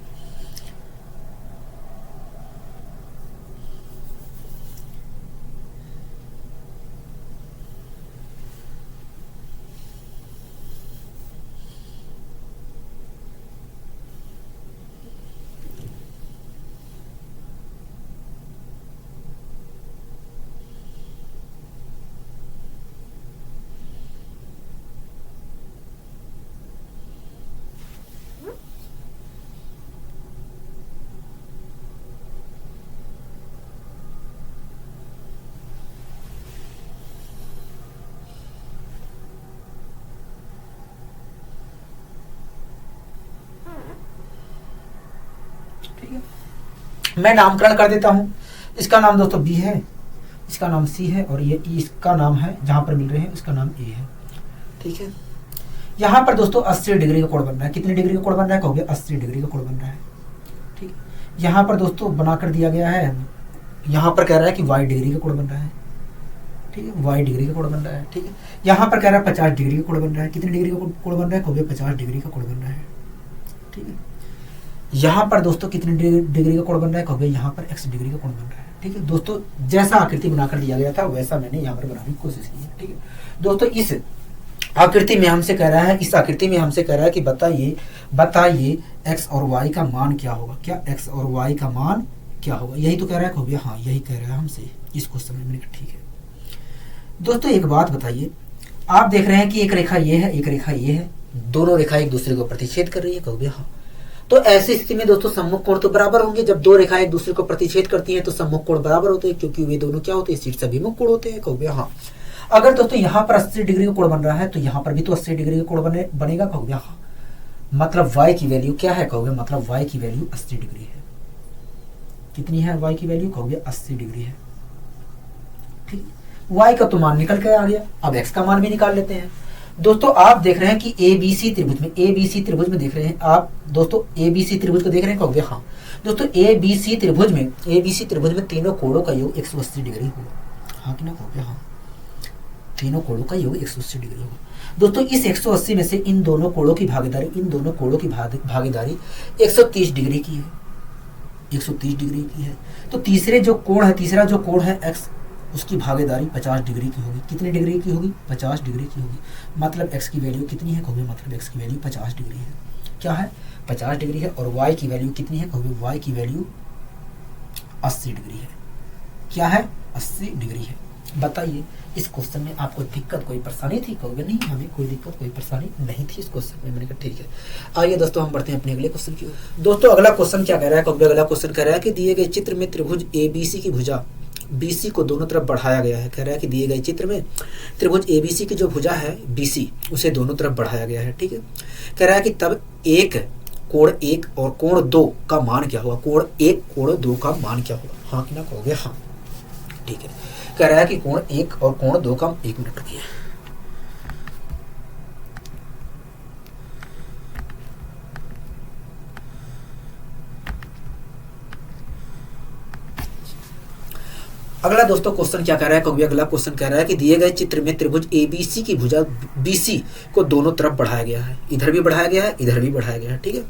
मैं नामकरण कर देता हूं। इसका नाम दोस्तों बी है, इसका नाम सी है और ये इसका नाम है, जहां पर मिल रहे हैं इसका नाम ए है। ठीक है, यहां पर दोस्तों 80 डिग्री का कोण बन रहा है। कितने डिग्री का कोण बन रहा है, कहोगे 80 डिग्री का कोण बन रहा है। ठीक है, यहां पर दोस्तों बनाकर दिया गया है, यहां पर कह रहा है कि y डिग्री का कोण बन रहा है। ठीक है, y डिग्री का कोण बन रहा है। ठीक है, यहां पर कह रहा है 50 डिग्री का कोण बन रहा है। कितने डिग्री का कोण बन रहा है, कहोगे 50 डिग्री का कोण बन रहा है। ठीक है, यहाँ पर दोस्तों कितने डिग्री का कोण बन रहा है, कहोगे यहाँ पर x डिग्री का कोण बन रहा है। ठीक है दोस्तों, जैसा आकृति बनाकर दिया गया था वैसा मैंने यहाँ पर बनाने की कोशिश की है। ठीक है दोस्तों, इस आकृति में हमसे कह रहा है, इस आकृति में हमसे कह रहा है कि बताइए x और y का मान क्या होगा। क्या x और y का मान क्या होगा, यही तो कह रहा है, कहोगे हाँ यही कह रहा है हमसे इस क्वेश्चन में। मैंने कहा ठीक है। दोस्तों एक बात बताइए, आप देख रहे हैं कि एक रेखा ये है, एक रेखा ये है, दोनों रेखा एक दूसरे को प्रतिच्छेद कर रही है, कहोगे हाँ। तो ऐसी स्थिति में दोस्तों सम्मुख कोण तो बराबर होंगे। जब दो रेखाएं एक दूसरे को प्रतिच्छेद करती हैं तो सम्मुख कोण बराबर होते हैं, क्योंकि वे दोनों क्या होते हैं, शीर्ष अभिमुख कोण होते हैं, कहोगे हाँ। अगर दोस्तों यहाँ पर 80 डिग्री का कोण बन रहा है तो यहाँ पर भी तो 80 डिग्री का कोण बनेगा, कहोगे हाँ। मतलब y की वैल्यू क्या है, कहोगे मतलब y की वैल्यू 80 डिग्री है। कितनी है y की वैल्यू, कहोगे 80 डिग्री है। ठीक, y का तो मान निकल के आ गया, अब x का मान भी निकाल लेते हैं। दोस्तों आप देख रहे हैं कि ABC त्रिभुज में, ABC त्रिभुज में देख रहे हैं आप दोस्तों, ABC त्रिभुज को देख रहे हैं, कहोगे हाँ। दोस्तों ABC त्रिभुज में तीनों कोणों का योग 180 डिग्री होगा, हाँ कि ना, कहोगे हाँ। तीनों कोणों का योग 180 डिग्री होगा। दोस्तों इस 180 में से इन दोनों कोणों की भागीदारी 130 डिग्री की है, 130 डिग्री की है। तो तीसरा जो कोण है x, उसकी भागीदारी 50 डिग्री की होगी। कितनी डिग्री की होगी, 50 डिग्री की होगी। मतलब x की वैल्यू कितनी है, कहोगे मतलब x की वैल्यू 50 डिग्री है। क्या है, 50 डिग्री है। और y की वैल्यू कितनी है, कहोगे y की वैल्यू 80 डिग्री है। क्या है, 80 डिग्री है। बताइए इस क्वेश्चन में आपको दिक्कत कोई परेशानी थी, कहोगे नहीं हमें कोई दिक्कत कोई परेशानी नहीं थी इस क्वेश्चन में। मैंने कहा ठीक है। आइए दोस्तों हम बढ़ते हैं अपने अगले क्वेश्चन की ओर। दोस्तों अगला क्वेश्चन क्या कह रहा है, कहोगे अगला क्वेश्चन कह रहा है कि दिए गए चित्र में त्रिभुज ABC की भुजा BC को दोनों तरफ बढ़ाया गया है। कह रहा है कि दिए गए चित्र में त्रिभुज ABC की जो भुजा है BC, उसे दोनों तरफ बढ़ाया गया है। ठीक है, कह रहा है कि तब कोण 1 और कोण 2 का मान क्या होगा। कोण 1 कोण 2 का मान क्या होगा, हाँ कि ना, कहोगे हाँ। ठीक है, कह रहा है कि कोण 1 और कोण 2 का, 1 मिनट रुकिए। अगला दोस्तों क्वेश्चन क्या कह रहा है, कहोगे अगला क्वेश्चन कह रहा है कि दिए गए चित्र में त्रिभुज ABC की भुजा BC को दोनों तरफ बढ़ाया गया है। इधर भी बढ़ाया गया है, इधर भी बढ़ाया गया है। ठीक है,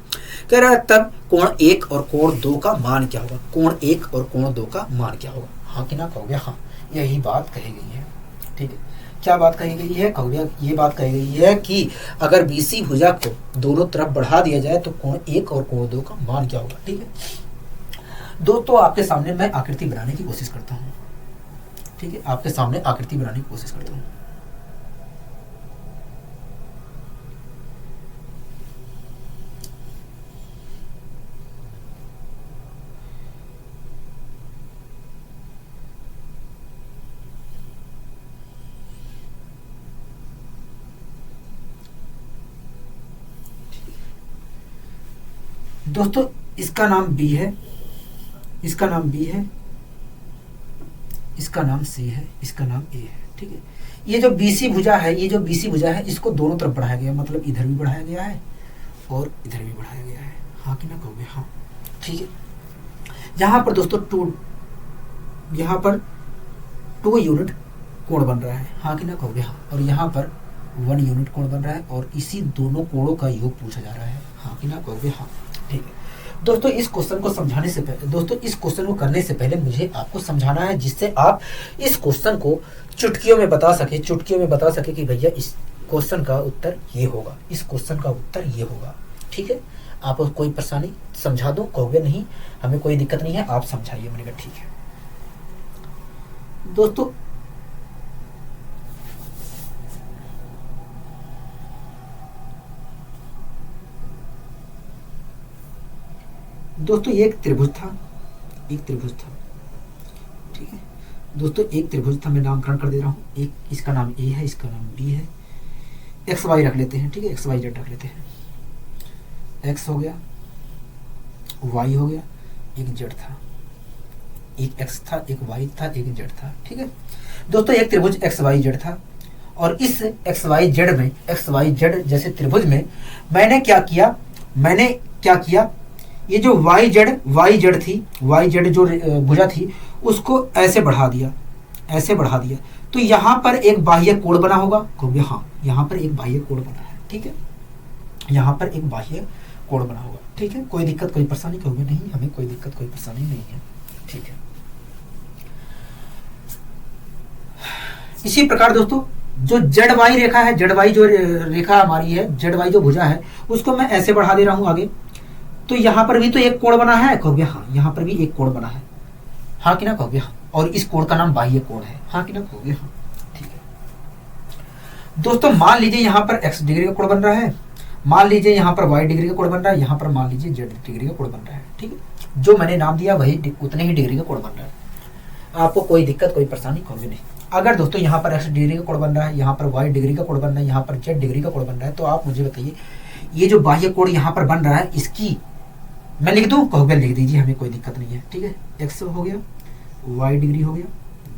कह रहा है तब कोण 1 और कोण 2 का मान क्या होगा। कोण 1 और कोण 2 का मान क्या होगा, हाँ कि ना, कहोगे हाँ। यही बात कही गई है। ठीक है, क्या बात कही गई है, कहोगे ये बात कही गई है कि अगर BC भुजा को दोनों तरफ बढ़ा दिया जाए तो कोण 1 और कोण 2 का मान क्या होगा। ठीक है दोस्तों, आपके सामने मैं आकृति बनाने की कोशिश करता हूँ। ठीक है, आपके सामने आकृति बनाने की कोशिश करता हूँ। दोस्तों इसका नाम B है, इसका नाम B है, इसका नाम C है, इसका नाम A है। ठीक है, ये जो BC भुजा है, ये जो BC भुजा है, इसको दोनों तरफ बढ़ाया गया, मतलब इधर भी बढ़ाया गया है और इधर भी बढ़ाया गया है, हाँ कि ना, कहोगे हाँ। ठीक है, यहाँ पर दोस्तों यहाँ पर 2 यूनिट कोण बन रहा है, हाँ कि ना कहोगे हाँ। और यहाँ पर 1 यूनिट कोण बन रहा है और इसी दोनों कोणों का योग पूछा जा रहा है, हाँ कि ना कहोगे हाँ। ठीक है दोस्तों, इस क्वेश्चन को समझाने से पहले, दोस्तों इस क्वेश्चन को करने से पहले मुझे आपको समझाना है, जिससे आप इस क्वेश्चन को चुटकियों में बता सके कि भैया इस क्वेश्चन का उत्तर ये होगा, इस क्वेश्चन का उत्तर ये होगा। ठीक है, आपको कोई परेशानी, समझा दो, कहोगे नहीं हमें कोई दिक्कत नहीं है, आप समझाइए। मैंने कहा ठीक है। दोस्तों ये एक त्रिभुज था, ठीक है दोस्तों, एक त्रिभुज था, मैं नामकरण कर दे रहा हूँ। एक इसका नाम ए है, इसका नाम बी है, एक्स वाई रख लेते हैं, ठीक है, एक्स वाई जेड रख लेते हैं। एक्स हो गया, वाई हो गया, एक जेड था, एक एक्स था, एक वाई था, एक जेड था। ठीक है दोस्तों, एक त्रिभुज एक्स वाई जेड था और इस एक्स वाई जेड जैसे त्रिभुज में मैंने क्या किया, ये जो वाई जेड थी, वाई जेड जो भुजा थी उसको ऐसे बढ़ा दिया, तो यहाँ पर एक बाह्य कोण बना होगा, कहोगे हाँ, यहाँ पर एक बाह्य कोण बना है। ठीक है, यहाँ पर एक बाह्य कोण बना होगा। ठीक है, कोई दिक्कत कोई परेशानी, कहोगे नहीं हमें कोई दिक्कत कोई परेशानी नहीं है। ठीक है, इसी प्रकार दोस्तों जो जेड वाई रेखा है, जेड वाई जो रेखा हमारी है, जेड वाई जो भुजा है उसको मैं ऐसे बढ़ा दे रहा हूं आगे, तो यहाँ पर भी तो एक कोण बना है, कहोगे हाँ, यहाँ पर भी एक कोण बना है, हाँ कि ना कहोगे हाँ। और इस कोण का नाम बाह्य कोण है, हाँ कि ना कहोगे हाँ। ठीक है दोस्तों, मान लीजिए यहाँ पर x डिग्री का कोण बन रहा है, मान लीजिए यहाँ पर y डिग्री का कोण बन रहा है, यहाँ पर मान लीजिए z डिग्री का कोण बन रहा है। ठीक है, जो मैंने नाम दिया वही उतने ही डिग्री का कोण बन रहा है, आपको कोई दिक्कत कोई परेशानी कहोगे नहीं। अगर दोस्तों यहाँ पर x डिग्री का कोण बन रहा है, यहाँ पर y डिग्री का कोण बन रहा है, यहाँ पर z डिग्री का कोण बन रहा है, तो आप मुझे बताइए ये जो बाह्य कोण यहाँ पर बन रहा है इसकी मैं लिख दूं, कहोगे लिख दीजिए, हमें कोई दिक्कत नहीं है। ठीक है, x हो गया, y डिग्री हो गया,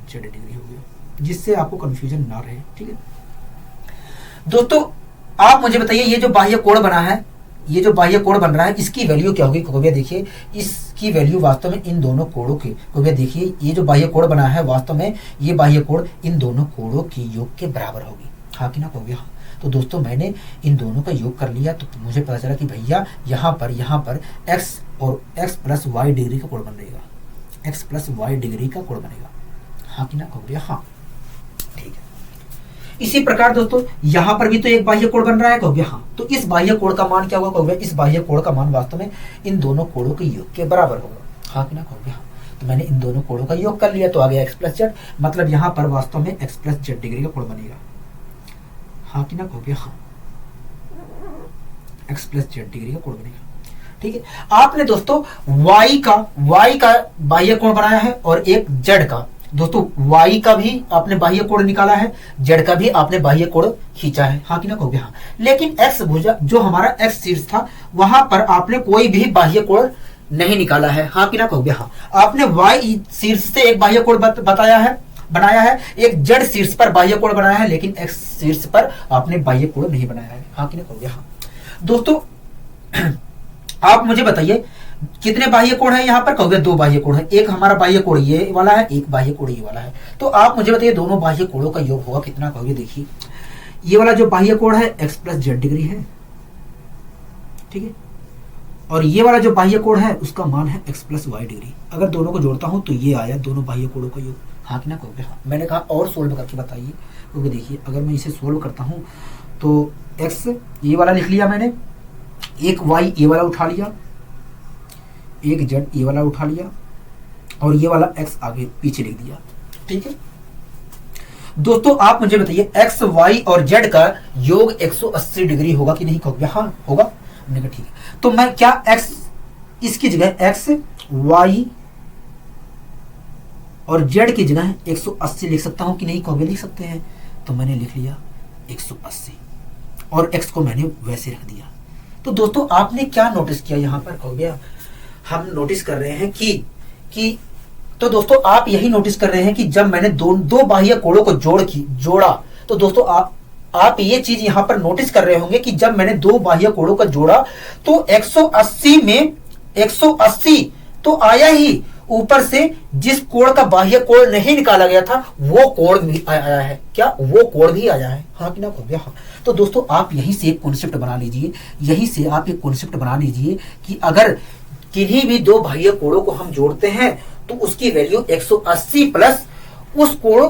z डिग्री हो गया, जिससे आपको कंफ्यूजन ना रहे। ठीक है दोस्तों, आप मुझे बताइए ये जो बाह्य कोण बना है, ये जो बाह्य कोण बन रहा है इसकी वैल्यू क्या होगी, कहोगे देखिए इसकी वैल्यू वास्तव में इन दोनों कोणों की, कहोगे देखिए ये जो बाह्य कोण बना है वास्तव में ये बाह्य कोण इन दोनों कोणों की योग के बराबर होगी, हाँ कि ना कहोगे हाँ। तो दोस्तों मैंने इन दोनों का योग कर लिया, तो मुझे पता चला कि भैया यहाँ पर x और x प्लस वाई डिग्री का कोण बनेगा, x प्लस वाई डिग्री का कोण बनेगा, हाँ कि ना कहोगे हाँ। ठीक है, इसी प्रकार दोस्तों यहाँ पर भी तो एक बाह्य कोण बन रहा है, कहोगे हाँ। तो इस बाह्य कोण का मान क्या होगा, कहोगे इस बाह्य कोण का मान वास्तव में इन दोनों कोणों के योग के बराबर होगा, हाँ कि ना कहोगे हाँ। तो मैंने इन दोनों कोणों का योग कर लिया, तो आ गया x प्लस जेड, मतलब यहाँ पर वास्तव में x प्लस जेड डिग्री का कोण बनेगा, हाँ कि ना कहोगे हाँ, x प्लस जेड डिग्री का कोण बनेगा। ठीक है, आपने दोस्तों y का बाह्य कोण बनाया है और एक z का, दोस्तों y का भी आपने बाह्य कोण निकाला है, z का भी आपने बाह्य कोण खींचा है, हाँ कि ना कहोगे हाँ। लेकिन x भुजा जो हमारा x शीर्ष था वहां पर आपने कोई भी बाह्य कोण नहीं निकाला है, हाँ कि ना कहोगे हाँ। आपने y शीर्ष से एक बाह्य कोण बनाया है, एक जेड शीर्ष पर बाह्य कोण बनाया है, लेकिन एक्स शीर्ष पर आपने बाह्य कोण नहीं बनाया है, हाँ कि ना कहोगे हाँ। दोस्तों आप मुझे बताइए कितने बाह्य कोण है यहाँ पर, कहोगे 2 बाह्य कोण है, एक हमारा बाह्य कोण ये वाला है, एक बाह्य कोण ये वाला है। तो आप मुझे बताइए दोनों बाह्य कोणों का योग होगा कितना, कहोगे देखिए ये वाला जो बाह्य कोण है x प्लस जेड डिग्री है, ठीक है, और ये वाला जो बाह्य कोण है उसका मान है x प्लस वाई डिग्री। अगर दोनों को जोड़ता हूं तो ये आया दोनों बाह्य कोणों का योग, हाँ कि ना कहोगे हाँ। मैंने कहा और सोल्व करके बताइए, क्योंकि देखिए अगर मैं इसे सोल्व करता हूं तो x ये वाला लिख लिया मैंने, एक y ये वाला उठा लिया, एक z ये वाला उठा लिया और ये वाला x आगे पीछे लिख दिया। ठीक है दोस्तों, आप मुझे बताइए x y और z का योग 180 डिग्री होगा कि नहीं, कहोगे हाँ होगा। मैंने कहा ठीक है, तो मैं क्या x इसकी जगह x y और z की जगह 180 लिख सकता हूं कि नहीं, कहोगे लिख सकते हैं। तो मैंने लिख लिया 180 और x को मैंने वैसे रख दिया। तो दोस्तों आपने क्या नोटिस किया यहाँ पर, कहोगे हम नोटिस कर रहे हैं कि तो दोस्तों आप यही नोटिस कर रहे हैं कि जब मैंने दो बाह्य कोणों को जोड़ा, तो दोस्तों आप ये चीज यहां पर नोटिस कर रहे होंगे कि जब मैंने 2 बाह्य कोणों का जोड़ा तो 180 में 180 तो आया ही, ऊपर से जिस कोण का बाह्य कोण नहीं निकाला गया था वो कोण भी आया है। क्या? वो कोण भी आया है। हाँ कि ना कहोगे? हाँ। तो दोस्तों आप यहीं से एक कॉन्सेप्ट बना लीजिए, यहीं से आप एक कॉन्सेप्ट बना लीजिए कि अगर किन्हीं भी दो बाह्य कोणों को हम जोड़ते हैं तो उसकी वैल्यू 180 प्लस उस कोण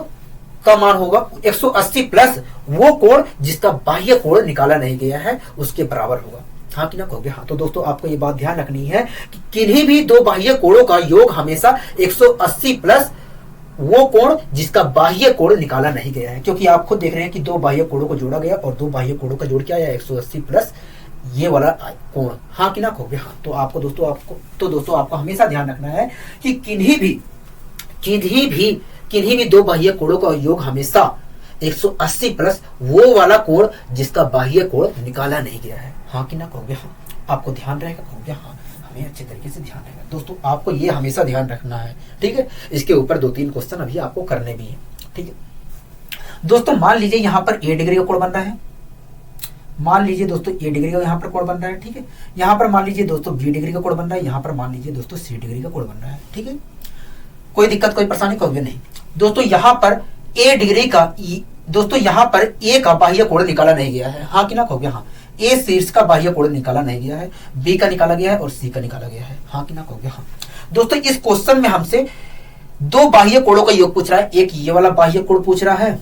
का मान होगा 180 प्लस वो कोण जिसका बाह्य कोण निकाला नहीं गया है उसके बराबर होगा। हाँ कि ना कहोगे? हाँ। तो दोस्तों आपको ये बात ध्यान रखनी है कि किन्हीं भी दो बाह्य कोणों का योग हमेशा 180 प्लस वो कोण जिसका बाह्य कोण निकाला नहीं गया है, क्योंकि आप खुद देख रहे हैं कि दो बाह्य कोणों को जोड़ा गया और दो बाह्य कोणों का जोड़ क्या आया? 180 प्लस ये वाला कोण। हाँ कि ना कहोगे? हाँ। तो दोस्तों आपको हमेशा ध्यान रखना है कि किन्हीं भी दो बाह्य कोणों का योग हमेशा 180 प्लस वो वाला कोण जिसका बाह्य कोण निकाला नहीं गया है। हाँ कि ना कहोगे? हाँ। आपको ध्यान रहेगा? कहोगे? हाँ। हमें अच्छे तरीके से ध्यान रहेगा। दोस्तों आपको ये हमेशा ध्यान रखना है, ठीक है। इसके ऊपर 2-3 क्वेश्चन अभी आपको करने भी है, ठीक है। दोस्तों मान लीजिए यहाँ पर ए डिग्री का कोण बन रहा है, मान लीजिए दोस्तों ए डिग्री का यहाँ पर कोण बन रहा है, ठीक है। यहाँ पर मान लीजिए दोस्तों बी डिग्री का कोण बन रहा है, यहाँ पर मान लीजिए दोस्तों सी डिग्री का कोण बन रहा है, ठीक है। कोई दिक्कत कोई परेशानी? कहोगे नहीं। दोस्तों यहाँ पर ए डिग्री का दोस्तों यहाँ पर ए का बाह्य कोण निकाला नहीं गया है। हाँ कि ना कहोगे? हाँ। ए शीर्ष का बाह्य कोण निकाला नहीं गया है, बी का निकाला गया है और सी का निकाला गया है। हाँ कि ना कहोगे? हाँ। दोस्तों इस क्वेश्चन में हमसे दो बाह्य कोणों का योग पूछ रहा है, एक ये वाला बाह्य कोण पूछ रहा है,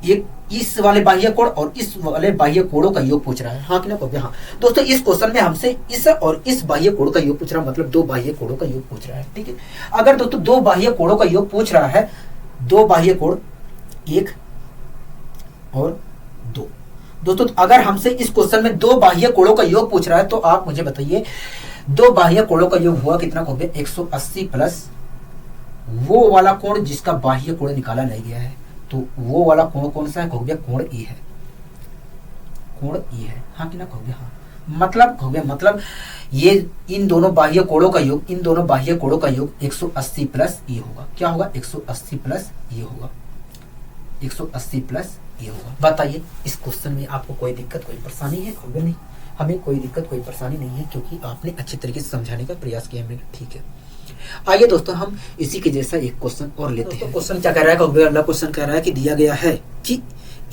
एक इस वाले बाह्य कोण और इस वाले बाह्य कोणों का योग पूछ रहा है। हाँ कि ना कहोगे? हाँ। दोस्तों इस क्वेश्चन में हमसे इस और इस बाह्य कोण का योग पूछ रहा है, मतलब दो बाह्य कोणों का योग पूछ रहा है, ठीक है। अगर दोस्तों दो बाह्य कोणों का योग पूछ रहा है, दो बाह्य कोण 1 और 2, दोस्तों अगर हमसे इस क्वेश्चन में दो बाह्य कोणों का योग पूछ रहा है तो आप मुझे बताइए दो बाह्य कोणों का योग हुआ कितना? कहोगे 180 प्लस वो वाला कोण जिसका बाह्य कोण निकाला नहीं गया है। तो वो वाला कोण कौन सा है? कहोगे कोण ई है, कोण ई है। हाँ कि ना कहोगे? हाँ। मतलब कहोगे मतलब ये इन दोनों बाह्य कोणों का योग, इन दोनों बाह्य कोणों का योग 180 प्लस ये होगा। क्या होगा? 180 प्लस ये होगा, 180 प्लस ये होगा। बताइए इस क्वेश्चन में आपको कोई दिक्कत कोई परेशानी है? कहोगे नहीं, हमें कोई दिक्कत कोई परेशानी नहीं है क्योंकि आपने अच्छे तरीके से समझाने का प्रयास किया हमने, ठीक है। आइए दोस्तों हम इसी के जैसा एक क्वेश्चन और लेते हैं। क्वेश्चन क्या कह रहा है? कहोगे अगला क्वेश्चन कह रहा है कि दिया गया है कि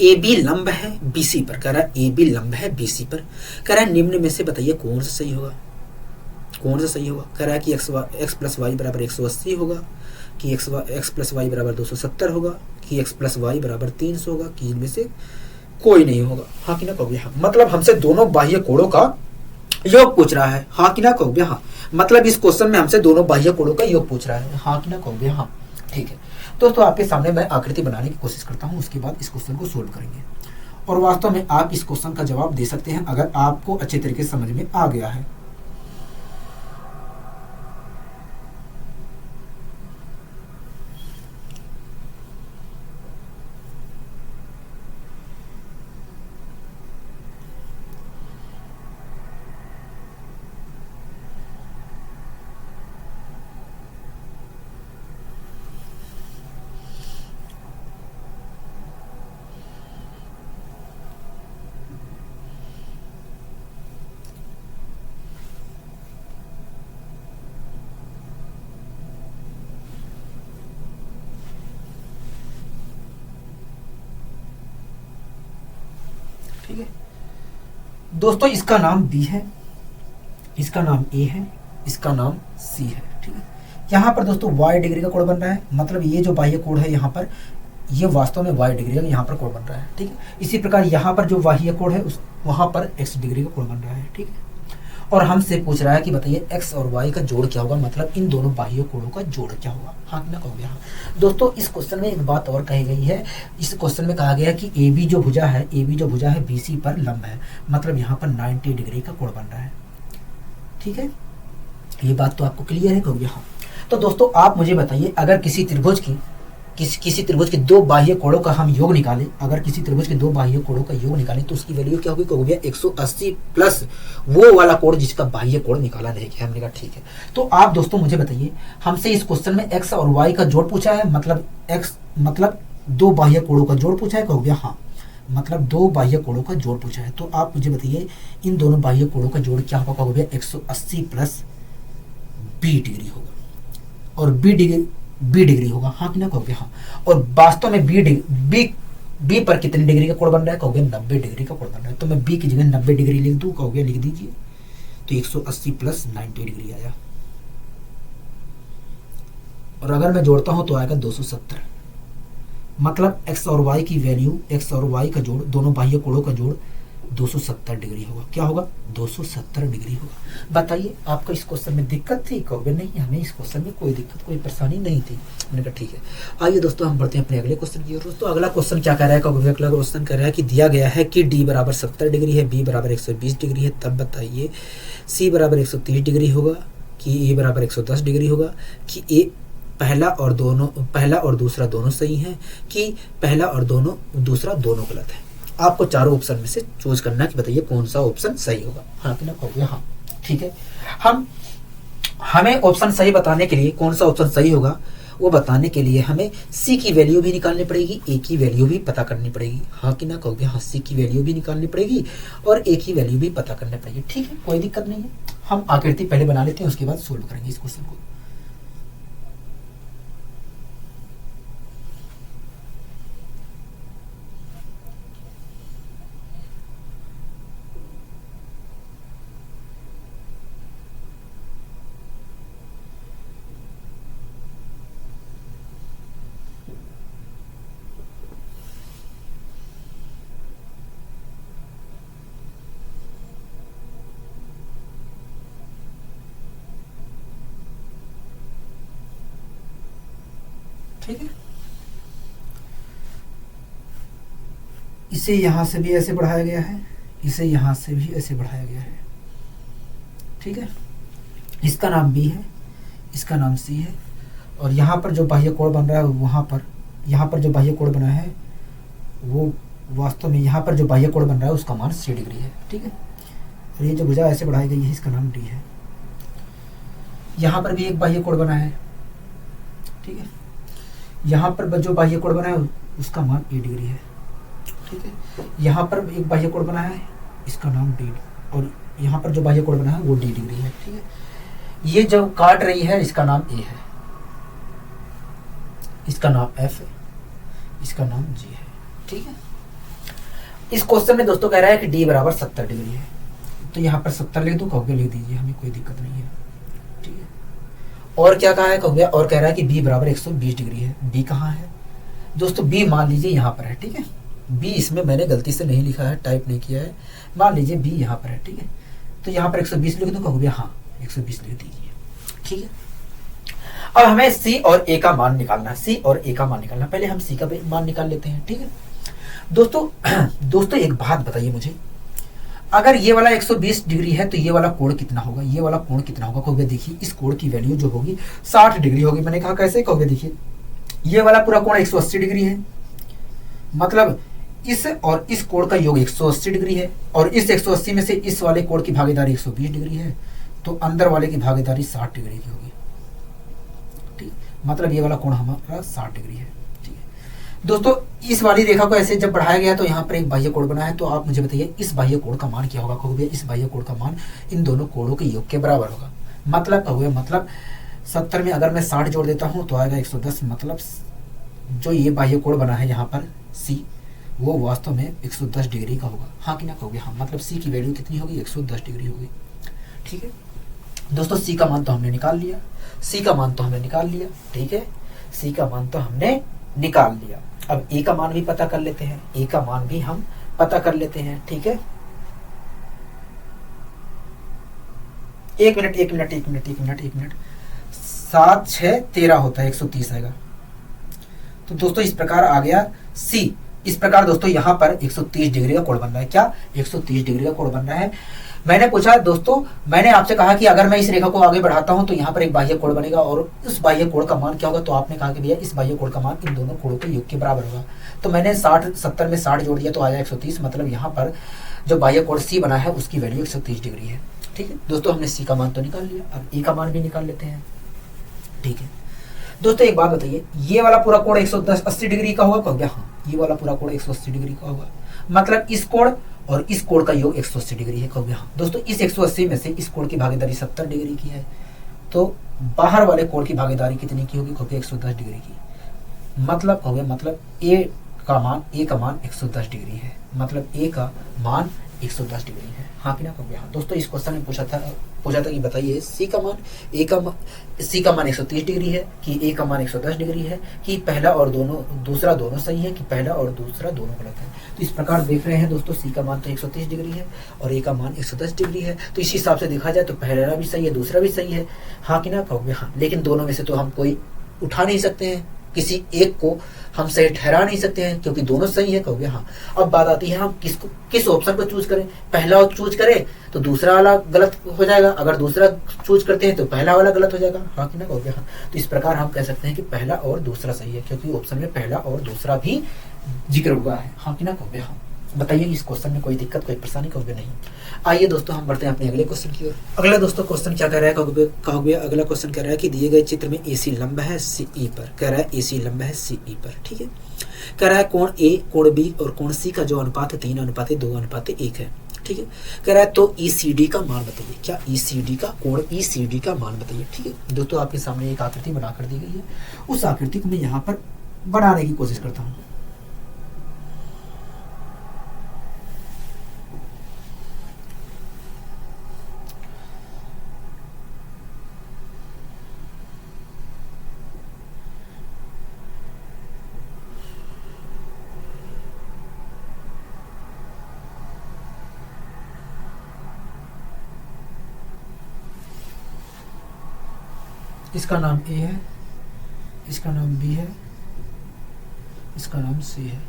ए बी लंब है बीसी पर, कह रहा है ए बी लंब है बीसी पर, कह रहा है निम्न में से बताइए कौन सा सही होगा, कौन सा सही होगा। कह रहा है कि एक्स प्लस वाई बराबर 180 होगा, कि एक्स प्लस वाई बराबर 270 होगा, कि एक्स प्लस वाई बराबर 300 होगा, कि इनमें से कोई नहीं होगा। हाँ कि ना कहोगे? हाँ। मतलब हमसे दोनों बाह्य कोणों का योग पूछ रहा है। हाँ कि ना कहोगे? हाँ। मतलब इस क्वेश्चन में हमसे दोनों बाह्य कोणों का योग पूछ रहा है। हाँ कि ना कहोगे? हाँ। ठीक है दोस्तों आपके सामने मैं आकृति बनाने की कोशिश करता हूँ, उसके बाद इस क्वेश्चन को सोल्व करेंगे और वास्तव में आप इस क्वेश्चन का जवाब दे सकते हैं अगर आपको अच्छे तरीके से समझ में आ गया है। ठीक है दोस्तों इसका नाम बी है, इसका नाम ए है, इसका नाम सी है, ठीक है। यहाँ पर दोस्तों y डिग्री का कोण बन रहा है, मतलब ये जो बाह्य कोण है यहाँ पर ये वास्तव में y डिग्री का यहाँ पर कोण बन रहा है, ठीक है। इसी प्रकार यहाँ पर जो बाह्य कोण है उस वहाँ पर x डिग्री का कोण बन रहा है, ठीक है। और हमसे पूछ रहा है कि बताइए x और y का जोड़ क्या होगा, मतलब इन दोनों बाह्य कोणों का जोड़ क्या होगा। हाँ कि ना कहोगे? हाँ। दोस्तों इस क्वेश्चन में एक बात और कही गई है, इस क्वेश्चन में कहा गया है कि ए बी जो भुजा है बी सी पर लंब है, मतलब यहाँ पर 90 डिग्री का कोण बन रहा है, ठीक है। ये बात तो आपको क्लियर है? कहोगे हाँ। तो दोस्तों आप मुझे बताइए अगर किसी त्रिभुज के दो बाह्य कोणों का हम योग निकालें, अगर किसी त्रिभुज के दो बाह्य कोणों का योग निकालें तो उसकी वैल्यू क्या होगी? कहोगे 180 प्लस वो वाला कोण जिसका बाह्य कोण निकाला नहीं गया। हमने कहा ठीक है। तो आप दोस्तों मुझे बताइए हमसे इस क्वेश्चन में x और y का जोड़ पूछा है, मतलब दो बाह्य कोणों का जोड़ पूछा है। कहोगे हाँ, मतलब दो बाह्य कोणों का जोड़ पूछा है। तो आप मुझे बताइए इन दोनों बाह्य कोणों का जोड़ क्या होगा? कहोगे 180 प्लस बी डिग्री होगा, और बी डिग्री होगा, हाँ कि ना कहोगे हाँ। और वास्तव में बी पर कितनी डिग्री का कोण बन रहा है, कहोगे 90 डिग्री का कोण बन रहा है। तो मैं बी की जगह 90 डिग्री लिख दूं, कहोगे लिख दीजिए। तो 180 प्लस 90 डिग्री आया। और अगर मैं जोड़ता हूं तो आएगा 270। मतलब एक्स और वाई की वैल्यू, एक्स और वाई का जोड़, दोनों बाह्य कोणों का जोड़ 270 डिग्री होगा। क्या होगा, 270 डिग्री होगा। बताइए आपको इस क्वेश्चन में दिक्कत थी, कहोगे नहीं हमें इस क्वेश्चन में कोई दिक्कत कोई परेशानी नहीं थी। मैंने कहा ठीक है। आइए दोस्तों हम बढ़ते हैं अपने अगले क्वेश्चन की ओर। दोस्तों अगला क्वेश्चन क्या कह रहा है, कहोगे अगला क्वेश्चन कह रहा है कि दिया गया है कि डी बराबर 70 डिग्री है, बी बराबर 120 डिग्री है, तब बताइए सी बराबर 130 डिग्री होगा कि ए बराबर 110 डिग्री होगा, कि ए पहला और दूसरा दोनों सही है, कि पहला और दूसरा दोनों गलत है। आपको चारों ऑप्शन में से चूज करना है कि बताइए कौन सा ऑप्शन सही होगा, हाँ कि ना कहोगे हाँ। ठीक है, हमें ऑप्शन सही बताने के लिए, कौन सा ऑप्शन सही होगा वो बताने के लिए हमें सी की वैल्यू भी निकालनी पड़ेगी, ए की वैल्यू भी पता करनी पड़ेगी, हाँ कि ना कहोगे हाँ। सी की वैल्यू भी निकालनी पड़ेगी और ए की वैल्यू भी पता करनी पड़ेगी। ठीक है, कोई दिक्कत नहीं है। हम आकृति पहले बना लेते हैं, उसके बाद सोल्व करेंगे इस क्वेश्चन को। ठीक है, इसे यहां से भी ऐसे बढ़ाया गया है, इसे यहां से भी ऐसे बढ़ाया गया है। ठीक है, इसका नाम बी है, इसका नाम सी है, और यहाँ पर जो बाह्य कोण बन रहा है वहाँ पर, यहाँ पर जो बाह्य कोण बना है वो वास्तव में यहाँ पर जो बाह्य कोण बन रहा है उसका मान 60 डिग्री है। ठीक है, और ये जो भुजा ऐसे बढ़ाई गई है इसका नाम डी है। यहाँ पर भी एक बाह्य कोण बना है, ठीक है, यहाँ पर जो बाह्य कोण बना है उसका मान ए डिग्री है। ठीक है, यहाँ पर एक बाह्य कोण बना है, इसका नाम डी, और यहाँ पर जो बाह्य कोण बना है वो डी डिग्री है। ठीक है, ये जो काट रही है इसका नाम ए है, इसका नाम एफ है, इसका नाम जी है। ठीक है, इस क्वेश्चन में दोस्तों कह रहा है कि डी बराबर 70 डिग्री है, तो यहाँ पर 70 लिख दूं, कहोगे लिख दीजिए, हमें कोई दिक्कत नहीं है। ठीक है, और क्या कहा है, कहोगे और कह रहा है कि बी बराबर 120 डिग्री है। बी कहाँ है दोस्तों, बी मान लीजिए यहाँ पर है। ठीक है, बी इसमें मैंने गलती से नहीं लिखा है, टाइप नहीं किया है, मान लीजिए बी यहाँ पर है। ठीक है, तो यहाँ पर 120 लिख दूं, कहोगे हाँ 120 लिख दीजिए। ठीक है, अब हमें सी और ए का मान निकालना है, सी और ए का मान निकालना। पहले हम सी का मान निकाल लेते हैं। ठीक है दोस्तों एक बात बताइए मुझे, अगर ये वाला 120 डिग्री है तो ये वाला कोण कितना होगा, ये वाला कोण कितना होगा, कहोगे देखिए इस कोण की वैल्यू जो होगी 60 डिग्री होगी। मैंने कहा कैसे, कहोगे देखिए ये वाला पूरा कोण 180 डिग्री है, मतलब इस और इस कोण का योग 180 डिग्री है, और इस 180 में से इस वाले कोण की भागीदारी 120 डिग्री है, तो अंदर वाले की भागीदारी 60 डिग्री की होगी। ठीक, मतलब ये वाला कोण हमारा 60 डिग्री है। ठीक है दोस्तों, इस वाली रेखा को ऐसे जब बढ़ाया गया तो यहाँ पर एक बाह्य कोण बना है, तो आप मुझे बताइए इस बाह्य कोण का मान क्या होगा, कहोगे इस बाह्य कोण का मान इन दोनों कोणों के योग के बराबर होगा। मतलब कहोगे मतलब 70 में अगर मैं 60 जोड़ देता हूँ तो आएगा 110, मतलब जो ये बाह्य कोण बना है यहाँ पर सी, वो वास्तव में 110 डिग्री का होगा, हाँ कि ना कहोगे हाँ। मतलब सी की वैल्यू कितनी होगी, 110 डिग्री होगी। ठीक है दोस्तों, सी का मान तो हमने निकाल लिया, सी का मान तो हमने निकाल लिया। ठीक है, सी का मान तो हमने निकाल लिया। अब ए का मान भी पता कर लेते हैं, ए का मान भी हम पता कर लेते हैं। ठीक है, एक मिनट 7 6 13 होता है, 130 आएगा। तो दोस्तों इस प्रकार आ गया सी। इस प्रकार दोस्तों यहाँ पर 130 डिग्री का कोण बन रहा है। क्या 130 डिग्री का कोण बन रहा है। मैंने पूछा दोस्तों, मैंने आपसे कहा कि अगर मैं इस रेखा को आगे बढ़ाता हूं तो यहाँ पर एक बाह्य कोण बनेगा, और उस बाह्य कोण का मान क्या होगा, तो आपने कहा कि भैया इस बाह्य कोण का मान इन दोनों कोणों के योग के बराबर होगा। तो मैंने 70 में 60 जोड़ दिया तो आया 130, मतलब यहाँ पर जो बाह्य कोण सी बना है उसकी वैल्यू 130 डिग्री है। ठीक है दोस्तों, हमने सी का मान तो निकाल लिया, अब ए का मान भी निकाल लेते हैं। ठीक है दोस्तों, एक बात बताइए, ये वाला पूरा कोण 180 डिग्री का होगा, कहोगे हाँ ये वाला पूरा कोण 180 डिग्री का होगा, मतलब इस कोण और इस कोण का योग 180 डिग्री है, कहोगे हाँ। दोस्तों इस 180 में से इस कोण की भागीदारी 70 डिग्री की है, तो बाहर वाले कोण की भागीदारी कितनी की होगी, कहोगे 110 डिग्री की। मतलब कहोगे मतलब ए का मान 110 डिग्री है, मतलब ए का मान 110 डिग्री है, हाँ कि ना कहोगे हाँ। दोस्तों इस क्वेश्चन में पूछा था कि बताइए सी का मान 130 डिग्री है कि ए का मान 110 डिग्री है, कि पहला और दूसरा दोनों सही है, कि पहला और दूसरा दोनों गलत है। तो इस प्रकार देख रहे हैं दोस्तों, सी का मान तो 130 डिग्री है और ए का मान 110 डिग्री है। तो इस हिसाब से देखा जाए तो पहला भी सही है, दूसरा भी सही है, हाँ कि ना कहोगे हाँ। लेकिन दोनों में से तो हम कोई उठा नहीं सकते हैं, किसी एक को हम सही ठहरा नहीं सकते हैं, क्योंकि दोनों सही है, कहोगे हाँ। अब बात आती है हम किस ऑप्शन को चूज करें। पहला चूज करें तो दूसरा वाला गलत हो जाएगा, अगर दूसरा चूज करते हैं तो पहला वाला गलत हो जाएगा, हाँ कि ना कहोगे हाँ। तो इस प्रकार हम कह सकते हैं कि पहला और दूसरा सही है, क्योंकि ऑप्शन में पहला और दूसरा भी जिक्र हुआ है, हाँ कि ना कहोगे हाँ। बताइए इस क्वेश्चन में कोई दिक्कत कोई परेशानी, कहोगे नहीं। आइए दोस्तों हम बढ़ते हैं अपने अगले क्वेश्चन की ओर। अगला दोस्तों क्वेश्चन क्या कह रहा है, कहोगे अगला क्वेश्चन कह रहा है कि दिए गए चित्र में एसी लंब है सीई पर, कह रहा है एसी लंब है सीई पर, ठीक है। कह रहा है कोण ए, कोण बी और कोण सी का जो अनुपात है 3:2:1 है, ठीक है। कह रहा है तो ईसीडी का मान बताइए, क्या ईसीडी का कोण ईसीडी का मान बताइए, ठीक है। दोस्तों आपके सामने एक आकृति बनाकर दी गई है, उस आकृति को मैं यहाँ पर बनाने की कोशिश करता हूँ। इसका नाम ए है, इसका नाम बी है, इसका नाम सी है,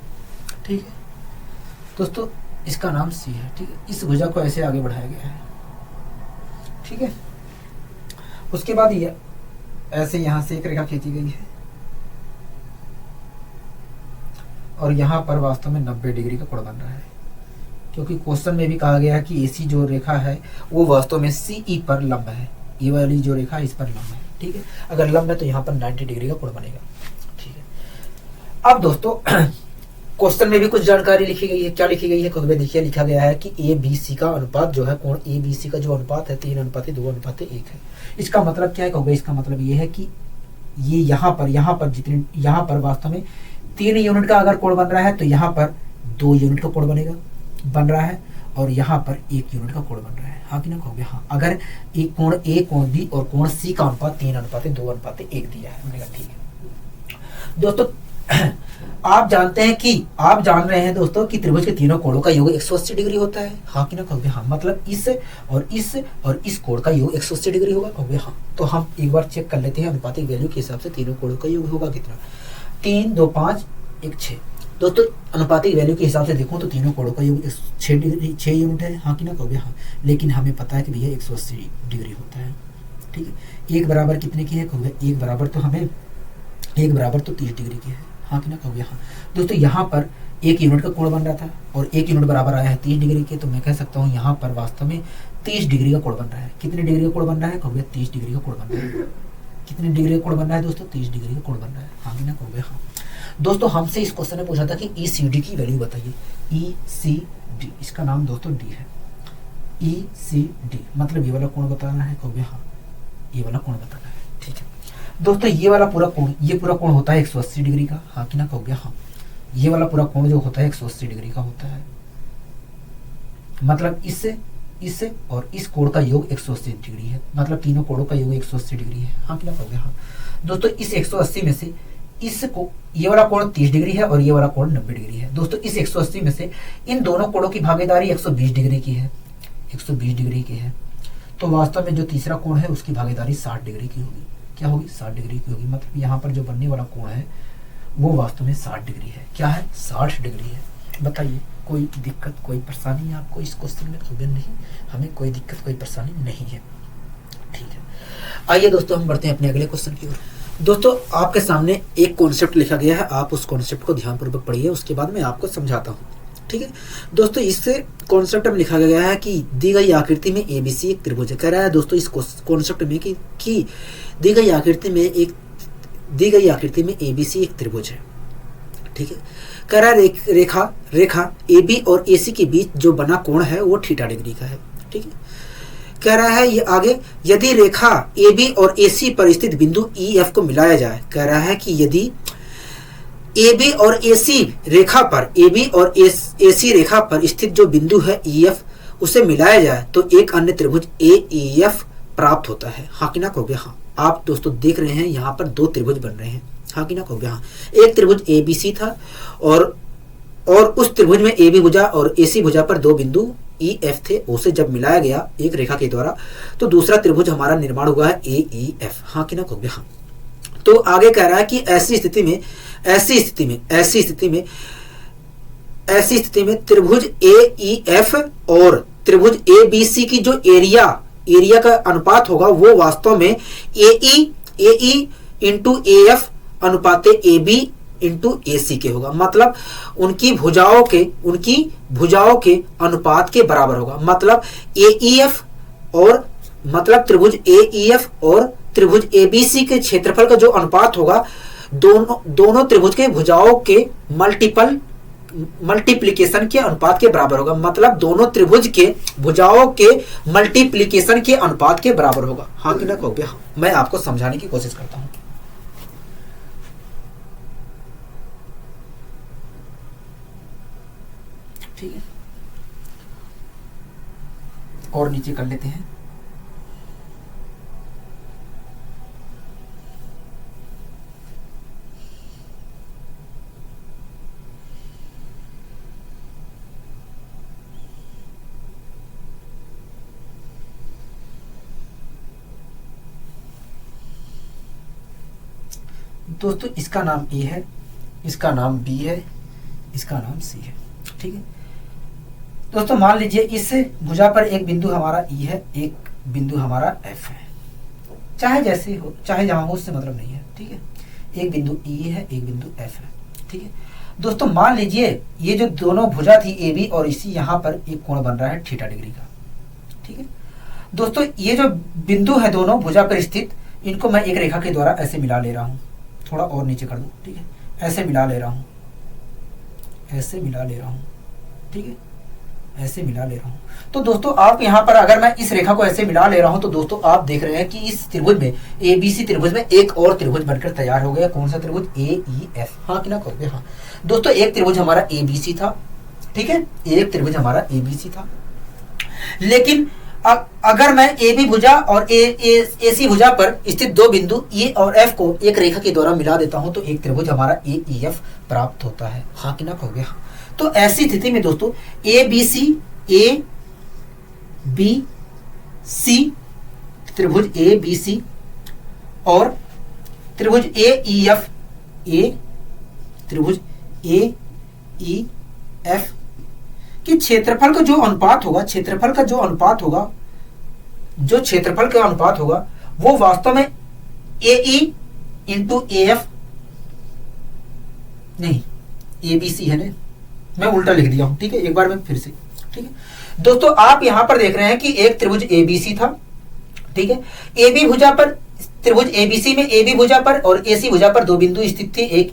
ठीक है। दोस्तों इसका नाम सी है, ठीक है। इस भुजा को ऐसे आगे बढ़ाया गया है, ठीक है। उसके बाद ये ऐसे यहां से एक रेखा खींची गई है और यहां पर वास्तव में 90 डिग्री का कोण बन रहा है, क्योंकि क्वेश्चन में भी कहा गया है कि एसी जो रेखा है वो वास्तव में सीई पर लंब है, ये वाली जो रेखा इस पर लंब है, ठीक है। अगर लंब है तो यहाँ पर 90 डिग्री का कोण बनेगा, ठीक है। अब दोस्तों क्वेश्चन में भी कुछ जानकारी लिखी गई है, क्या लिखी गई है, खुद में देखिए लिखा गया है कि ए बी सी का अनुपात जो है, कोण ए बी सी का जो अनुपात है 3:2:1 है। इसका मतलब क्या है, कहोगे इसका मतलब ये है कि ये यहाँ पर वास्तव में 3 यूनिट का अगर कोण बन रहा है तो यहाँ पर 2 यूनिट का कोण बन रहा है और यहाँ पर 1 यूनिट का कोण बन रहा है, हाँ कि ना कहोगे हाँ। अगर एक कोण ए, कोण बी और कोण सी का अनुपात 3:2:1 दिया है, मैंने कहा ठीक है। दोस्तों आप जान रहे हैं दोस्तों कि त्रिभुज के तीनों कोणों का योग 180 डिग्री होता है, हाँ कि ना कहोगे हाँ। मतलब इस और इस कोण का योग 180 डिग्री होगा, कहोगे हाँ। तो हम एक बार चेक कर लेते हैं अनुपातिक वैल्यू के हिसाब से तीनों कोणों का योग होगा कितना, 3, 2, 5, 1, 6। दोस्तों अनुपातिक वैल्यू के हिसाब से देखो तो तीनों कोणों का योग 6 यूनिट है, हाँ कि ना कहोगे हाँ। लेकिन हमें पता है कि भैया 180 डिग्री होता है, ठीक है। एक बराबर कितने की है, कहोगे एक बराबर तो 30 डिग्री की है, हाँ कि ना कहोगे हाँ। दोस्तों यहाँ पर 1 यूनिट का कोण बन रहा था और 1 यूनिट बराबर आया है 30 डिग्री के, तो मैं कह सकता हूँ यहाँ पर वास्तव में 30 डिग्री का कोण बन रहा है। कितने डिग्री का कोण बन रहा है, कहोगे 30 डिग्री का कोण बन रहा है। कितने डिग्री का कोण बन रहा है दोस्तों, 30 डिग्री का कोण बन रहा है, हाँ कि ना कहोगे हाँ। दोस्तों हमसे इस क्वेश्चन में पूछा था कि ईसीडी की वैल्यू बताइए, ईसीडी, इसका नाम दोस्तों डी है, ईसीडी मतलब ये वाला कोण बताना है, कहोगे हाँ ये वाला कोण बताना है, ठीक है। दोस्तों ये पूरा कोण होता है 180 डिग्री का, हाँ कि ना कहोगे हाँ। ये वाला पूरा कोण जो होता है 180 डिग्री का होता है, मतलब इस और इस कोण का योग 180 डिग्री है, मतलब तीनों कोणों का योग 180 डिग्री है, हाँ कि ना कहोगे हाँ। दोस्तों इस 180 में से इसको ये वाला कोण 30 डिग्री है और ये वाला कोण 90 डिग्री है। दोस्तों इस 180 में से इन दोनों कोणों की भागीदारी 120 डिग्री की है, 120 डिग्री की है। तो वास्तव में जो तीसरा कोण है उसकी भागीदारी 60 डिग्री की होगी, क्या होगी 60 डिग्री की होगी। मतलब यहाँ पर जो बनने वाला कोण है वो वास्तव में 60 डिग्री है, क्या है 60 डिग्री है। बताइए कोई दिक्कत कोई परेशानी आपको इस क्वेश्चन में, कहोगे नहीं हमें कोई दिक्कत कोई परेशानी नहीं है, ठीक है। आइए दोस्तों हम बढ़ते हैं अपने अगले क्वेश्चन की ओर। दोस्तों आपके सामने एक कॉन्सेप्ट लिखा गया है, आप उस कॉन्सेप्ट को ध्यानपूर्वक पढ़िए, उसके बाद मैं आपको समझाता हूँ, ठीक है। दोस्तों इस कॉन्सेप्ट में लिखा गया है कि दी गई आकृति में एबीसी एक त्रिभुज है। कह रहा है दोस्तों इस कॉन्सेप्ट में कि दी गई आकृति में एबीसी एक त्रिभुज है, ठीक है। कह रहा है रेखा ए बी और ए सी के बीच जो बना कोण है वो थीटा डिग्री का है, ठीक है। कह रहा है ये आगे, यदि रेखा AB और AC पर स्थित बिंदु EF को मिलाया जाए। कह रहा है कि यदि AB और AC रेखा पर, AB और AC रेखा पर स्थित जो बिंदु है EF, उसे मिलाया जाए तो एक अन्य त्रिभुज AEF प्राप्त होता है। हाँ कि ना कहोगे? हाँ। आप दोस्तों देख रहे हैं यहाँ पर दो त्रिभुज बन रहे हैं। हाँ कि ना कहोगे? हाँ। एक त्रिभुज ABC था और उस त्रिभुज में AB भुजा और AC भुजा पर दो बिंदु EF थे। उसे जब मिलाया गया एक रेखा के द्वारा तो दूसरा त्रिभुज हमारा निर्माण हुआ है AEF। हाँ कि ना कहोगे? हाँ। तो आगे कह रहा है कि ऐसी स्थिति में त्रिभुज AEF और त्रिभुज ABC की जो एरिया का अनुपात होगा वो वास्तव में AE into AF अनुपाते AB into AC के होगा। मतलब उनकी भुजाओं के अनुपात के बराबर होगा। मतलब AEF और मतलब त्रिभुज AEF और त्रिभुज ABC के क्षेत्रफल का जो अनुपात होगा दोनों त्रिभुज के भुजाओं के मल्टीप्लिकेशन के अनुपात के बराबर होगा। मतलब दोनों त्रिभुज के भुजाओं के मल्टीप्लिकेशन के अनुपात के बराबर होगा। हाँ कि ना कहोगे? हाँ। मैं आपको समझाने की कोशिश करता हूं। ठीक है, और नीचे कर लेते हैं। दोस्तों इसका नाम A है, इसका नाम B है, इसका नाम C है। ठीक है दोस्तों, मान लीजिए इस भुजा पर एक बिंदु हमारा E है, एक बिंदु हमारा F है। चाहे जैसे हो, चाहे जहां हो, उससे मतलब नहीं है। ठीक है, एक बिंदु E है, एक बिंदु F है। ठीक है दोस्तों, मान लीजिए ये जो दोनों भुजा थी AB और इसी यहाँ पर एक कोण बन रहा है θ डिग्री का। ठीक है दोस्तों, ये जो बिंदु है दोनों भुजा पर स्थित, इनको मैं एक रेखा के द्वारा ऐसे मिला ले रहा हूँ। थोड़ा और नीचे कर दूं। ठीक है, ऐसे मिला ले रहा हूं, ऐसे मिला ले रहा हूं। ठीक है, ऐसे मिला ले रहा हूं। तो दोस्तों आप यहां पर अगर मैं इस रेखा को ऐसे मिला ले रहा हूं तो दोस्तों आप देख रहे हैं कि इस त्रिभुज में ABC त्रिभुज में एक और त्रिभुज बनकर तैयार हो गया। कौन सा त्रिभुज? AEF। हाँ कि ना कहोगे? हाँ दोस्तों, एक त्रिभुज हमारा ABC था। ठीक है, एक त्रिभुज हमारा ABC था। लेकिन अगर मैं AB भुजा और AC भुजा पर स्थित दो बिंदु E और F को एक रेखा के द्वारा मिला देता हूं तो एक त्रिभुज हमारा AEF प्राप्त होता है। हाँ कि ना कहोगे? हाँ। तो ऐसी स्थिति में दोस्तों ABC त्रिभुज ABC और त्रिभुज त्रिभुज AEF कि क्षेत्रफल का जो अनुपात होगा वो वास्तव में AE इंटू AF नहीं, ABC है ना, मैं उल्टा लिख दिया हूं। ठीक है, एक बार मैं फिर से। ठीक है दोस्तों, आप यहां पर देख रहे हैं कि एक त्रिभुज ABC था। ठीक है, AB भुजा पर, त्रिभुज ABC में AB भुजा पर और AC भुजा पर दो बिंदु स्थित थे। एक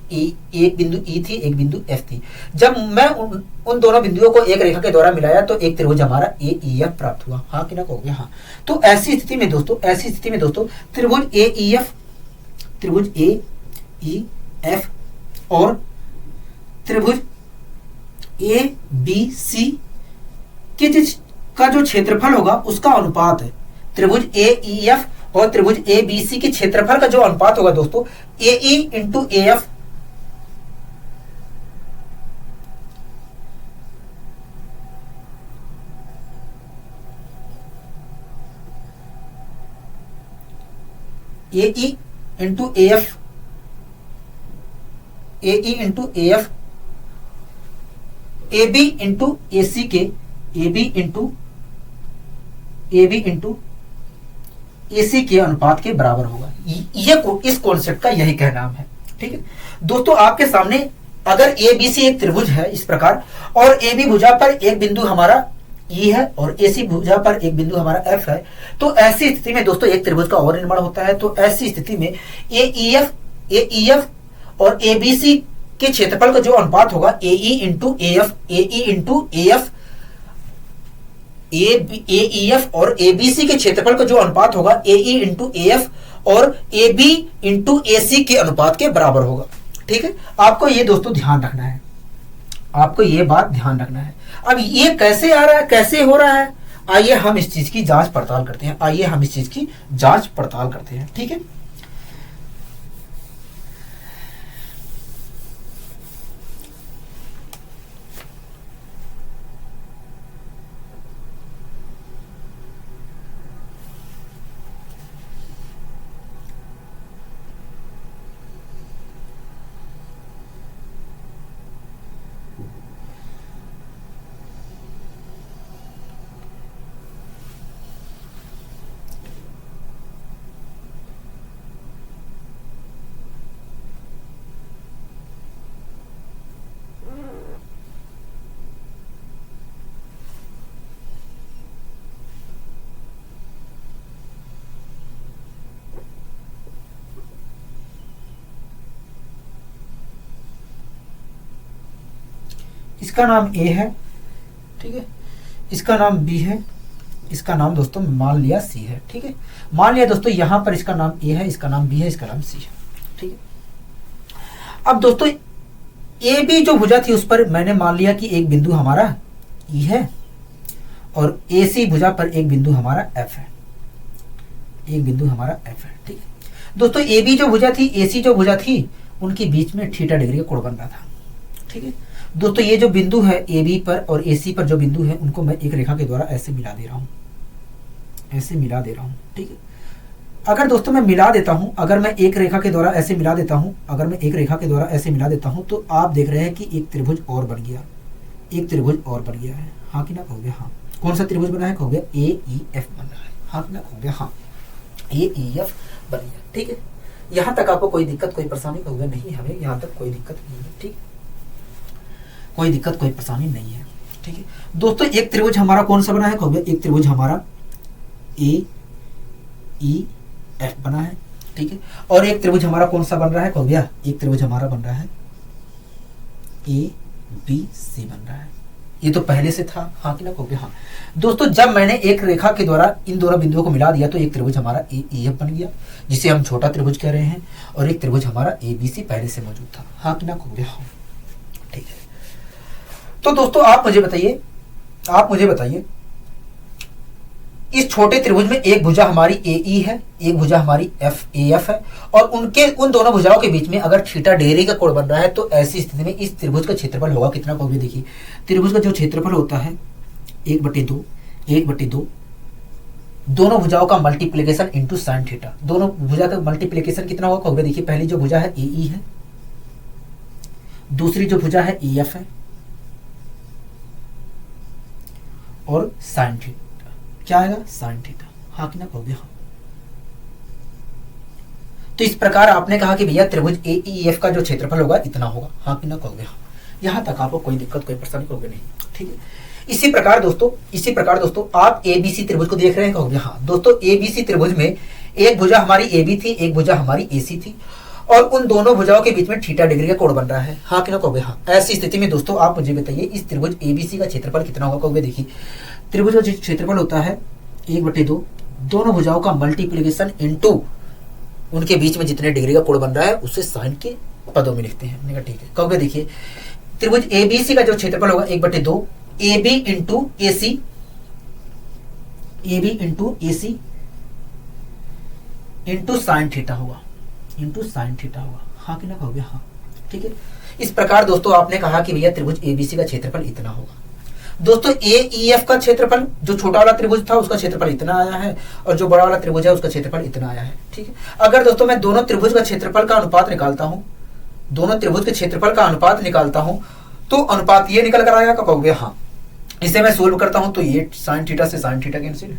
बिंदु E थी, एक बिंदु F थी। जब मैं उन दोनों बिंदुओं को एक रेखा के द्वारा मिलाया तो एक त्रिभुज हमारा AEF प्राप्त हुआ। हाँ कि ना कहोगे? हाँ। तो ऐसी स्थिति में दोस्तों त्रिभुज AEF और त्रिभुज ABC का जो क्षेत्रफल होगा उसका अनुपात है। त्रिभुज AEF और त्रिभुज ABC के क्षेत्रफल का जो अनुपात होगा दोस्तों AE into AF into AF AB into AC के AB इंटू AC के अनुपात के बराबर होगा। ये इस कॉन्सेप्ट का यही कहना है। ठीक है दोस्तों, आपके सामने अगर ABC एक त्रिभुज है इस प्रकार और AB भुजा पर एक बिंदु हमारा E है और AC भुजा पर एक बिंदु हमारा F है, तो ऐसी स्थिति में दोस्तों एक त्रिभुज का और निर्माण होता है। तो ऐसी स्थिति में AEF और ABC के क्षेत्रफल का जो अनुपात होगा AE इंटू AF ए ई एफ और ए बी सी के क्षेत्रफल का जो अनुपात होगा ए ई इंटू ए एफ और ए बी इंटू ए सी के अनुपात के बराबर होगा। ठीक है, आपको ये दोस्तों ध्यान रखना है, आपको ये बात ध्यान रखना है। अब ये कैसे आ रहा है, कैसे हो रहा है, आइए हम इस चीज की जांच पड़ताल करते हैं, आइए हम इस चीज की जांच पड़ताल करते हैं। ठीक है, इसका नाम ए है, ठीक है, इसका नाम बी है, इसका नाम दोस्तों मान लिया सी है। ठीक है, मान लिया दोस्तों यहां पर इसका नाम ए है, इसका नाम बी है, इसका नाम सी है। ठीक है, अब दोस्तों ए बी जो भुजा थी उस पर मैंने मान लिया कि एक बिंदु हमारा ई है और ए सी भुजा पर एक बिंदु हमारा एफ है, एक बिंदु हमारा एफ है। ठीक है दोस्तों, ए बी जो भुजा थी, ए सी जो भुजा थी, उनके बीच में थीटा डिग्री का कोण बन रहा था। ठीक है दोस्तों, ये जो बिंदु है ए बी पर और ए सी पर जो बिंदु है उनको मैं एक रेखा के द्वारा ऐसे मिला दे रहा हूं, ऐसे मिला दे रहा हूं। ठीक है, अगर दोस्तों मैं मिला देता हूं, अगर मैं एक रेखा के द्वारा ऐसे मिला देता हूं, अगर मैं एक रेखा के द्वारा ऐसे मिला देता हूं तो आप देख रहे हैं कि एक त्रिभुज और बन गया, एक त्रिभुज और बन गया है। हाँ कि ना कहोगे? हाँ। कौन सा त्रिभुज बना है कहोगे? ए ई एफ बन रहा है। हाँ कि ना कहोगे? हाँ, ए ई एफ बन गया। ठीक है, यहां तक आपको कोई दिक्कत कोई परेशानी कहोगे? नहीं, हमें यहां तक कोई दिक्कत नहीं है। ठीक, कोई दिक्कत कोई परेशानी नहीं है। ठीक है दोस्तों, एक त्रिभुज हमारा कौन सा बना है कहोगे? एक त्रिभुज हमारा ए ई एफ बना है। ठीक है, और एक त्रिभुज हमारा कौन सा बन रहा है कहोगे? एक त्रिभुज हमारा बन रहा है ए बी सी बन रहा है। ये तो पहले से था। हाँ कि ना कहोगे? हाँ दोस्तों, जब मैंने एक रेखा के द्वारा इन दोनों बिंदुओं को मिला दिया तो एक त्रिभुज हमारा ए ई एफ बन गया, जिसे हम छोटा त्रिभुज कह रहे हैं, और एक त्रिभुज हमारा ए बी सी पहले से मौजूद था। हाँ कि ना कहोगे? हाँ। ठीक है, तो दोस्तों आप मुझे बताइए, आप मुझे बताइए, इस छोटे त्रिभुज में एक भुजा हमारी ए ई है, एक भुजा हमारी एफ ए एफ है, और उन दोनों भुजाओं के बीच में अगर थीटा डिग्री का कोण बन रहा है तो ऐसी स्थिति में इस त्रिभुज का क्षेत्रफल होगा कितना कहोगे? देखिए, त्रिभुज का जो क्षेत्रफल होता है 1/2, 1/2, दोनों भुजाओं का मल्टीप्लीकेशन इंटू साइन थीटा। दोनों भुजा का मल्टीप्लीकेशन कितना होगा कहोगे? देखिए, पहली जो भुजा है ए ई है, दूसरी जो भुजा है ई एफ है, और साइन थीटा। क्या आएगा? Sine theta. हाँ कि ना कहोगे? हाँ। तो इस प्रकार आपने कहा कि भैया त्रिभुज ए ई एफ का जो क्षेत्रफल होगा इतना होगा। हाँ कि ना कहोगे? हाँ। यहां तक आपको कोई दिक्कत कोई परेशानी कहोगे? नहीं। ठीक है, इसी प्रकार दोस्तों आप ए बी सी त्रिभुज को देख रहे हैं कहोगे? हाँ दोस्तों, ए बी सी त्रिभुज में एक भुजा हमारी ए बी थी, एक भुजा हमारी ए सी थी, और उन दोनों भुजाओं के बीच में थीटा डिग्री का कोण बन रहा है। हाँ कि ना कहोगे? हाँ। ऐसी स्थिति में दोस्तों आप मुझे बताइए, इस त्रिभुज ए बी सी का क्षेत्रफल कितना होगा कहोगे? देखिए, त्रिभुज का क्षेत्रफल होता है 1/2, दोनों भुजाओं का मल्टीप्लीकेशन इनटू उनके बीच में जितने डिग्री का कोण बन रहा है उसे साइन के पदों में लिखते हैं। मैंने कहा ठीक है। कहोगे देखिए, त्रिभुज ए बी सी का जो क्षेत्रफल होगा 1/2 A B into A C, A B into A C into sine theta होगा, इंटू साइन थीटा होगा। हाँ कि ना कहोगे? हाँ। ठीक है, इस प्रकार दोस्तों आपने कहा कि भैया त्रिभुज एबीसी का क्षेत्रफल इतना होगा। दोस्तों ए ई एफ का क्षेत्रफल, जो छोटा वाला त्रिभुज था उसका क्षेत्रफल इतना आया है, और जो बड़ा वाला त्रिभुज है उसका क्षेत्रफल इतना आया है। ठीक है, अगर दोस्तों मैं दोनों त्रिभुज का क्षेत्रफल का अनुपात निकालता हूं, दोनों त्रिभुज के क्षेत्रफल का अनुपात निकालता हूं, तो अनुपात ये निकल कर आएगा कहोगे? हाँ। इसे मैं सोल्व करता हूं तो ये साइन थीटा से साइन थीटा कैंसिल,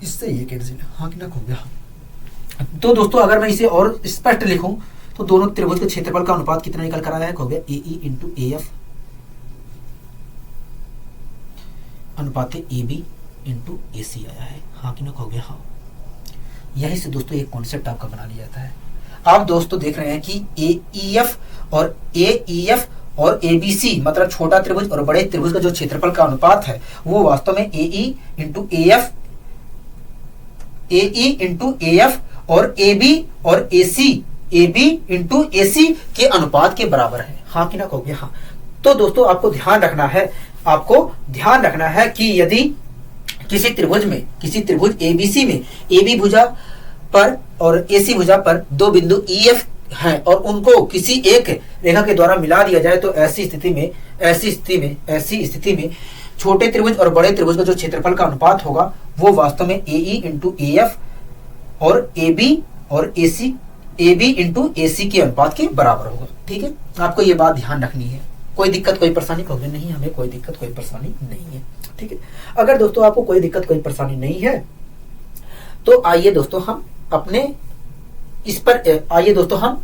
इससे ये कैंसिल। हाँ कि ना कहोगे? हाँ। तो दोस्तों अगर मैं इसे और स्पष्ट लिखूं तो दोनों त्रिभुज के क्षेत्रफल का अनुपात कितना निकल कर आया है कहोगे? ए ई इंटू ए एफ अनुपात ए बी इंटू ए सी आया है। हाँ कि ना कहोगे? हाँ। यही से दोस्तों एक कॉन्सेप्ट आपका बना लिया जाता है। आप दोस्तों देख रहे हैं कि ए ई एफ और ABC मतलब छोटा त्रिभुज और बड़े त्रिभुज का जो क्षेत्रफल का अनुपात है वो वास्तव में AE into AF, AE into AF और AB और AB इंटू AC के अनुपात के बराबर है। हाँ कि ना कहोगे? हाँ। तो दोस्तों आपको ध्यान रखना है कि यदि किसी त्रिभुज ABC में AB भुजा पर और AC भुजा पर दो बिंदु EF हैं और उनको किसी एक रेखा के द्वारा मिला दिया जाए तो ऐसी स्थिति में छोटे त्रिभुज और बड़े त्रिभुज का जो क्षेत्रफल का अनुपात होगा वो वास्तव में AE इंटू AF और AB और AB इंटू AC के अनुपात के बराबर होगा। ठीक है, आपको ये बात ध्यान रखनी है। कोई दिक्कत कोई परेशानी कहोगे? नहीं, हमें कोई दिक्कत कोई परेशानी नहीं है। ठीक है, अगर दोस्तों आपको कोई दिक्कत कोई परेशानी नहीं है तो आइए दोस्तों हम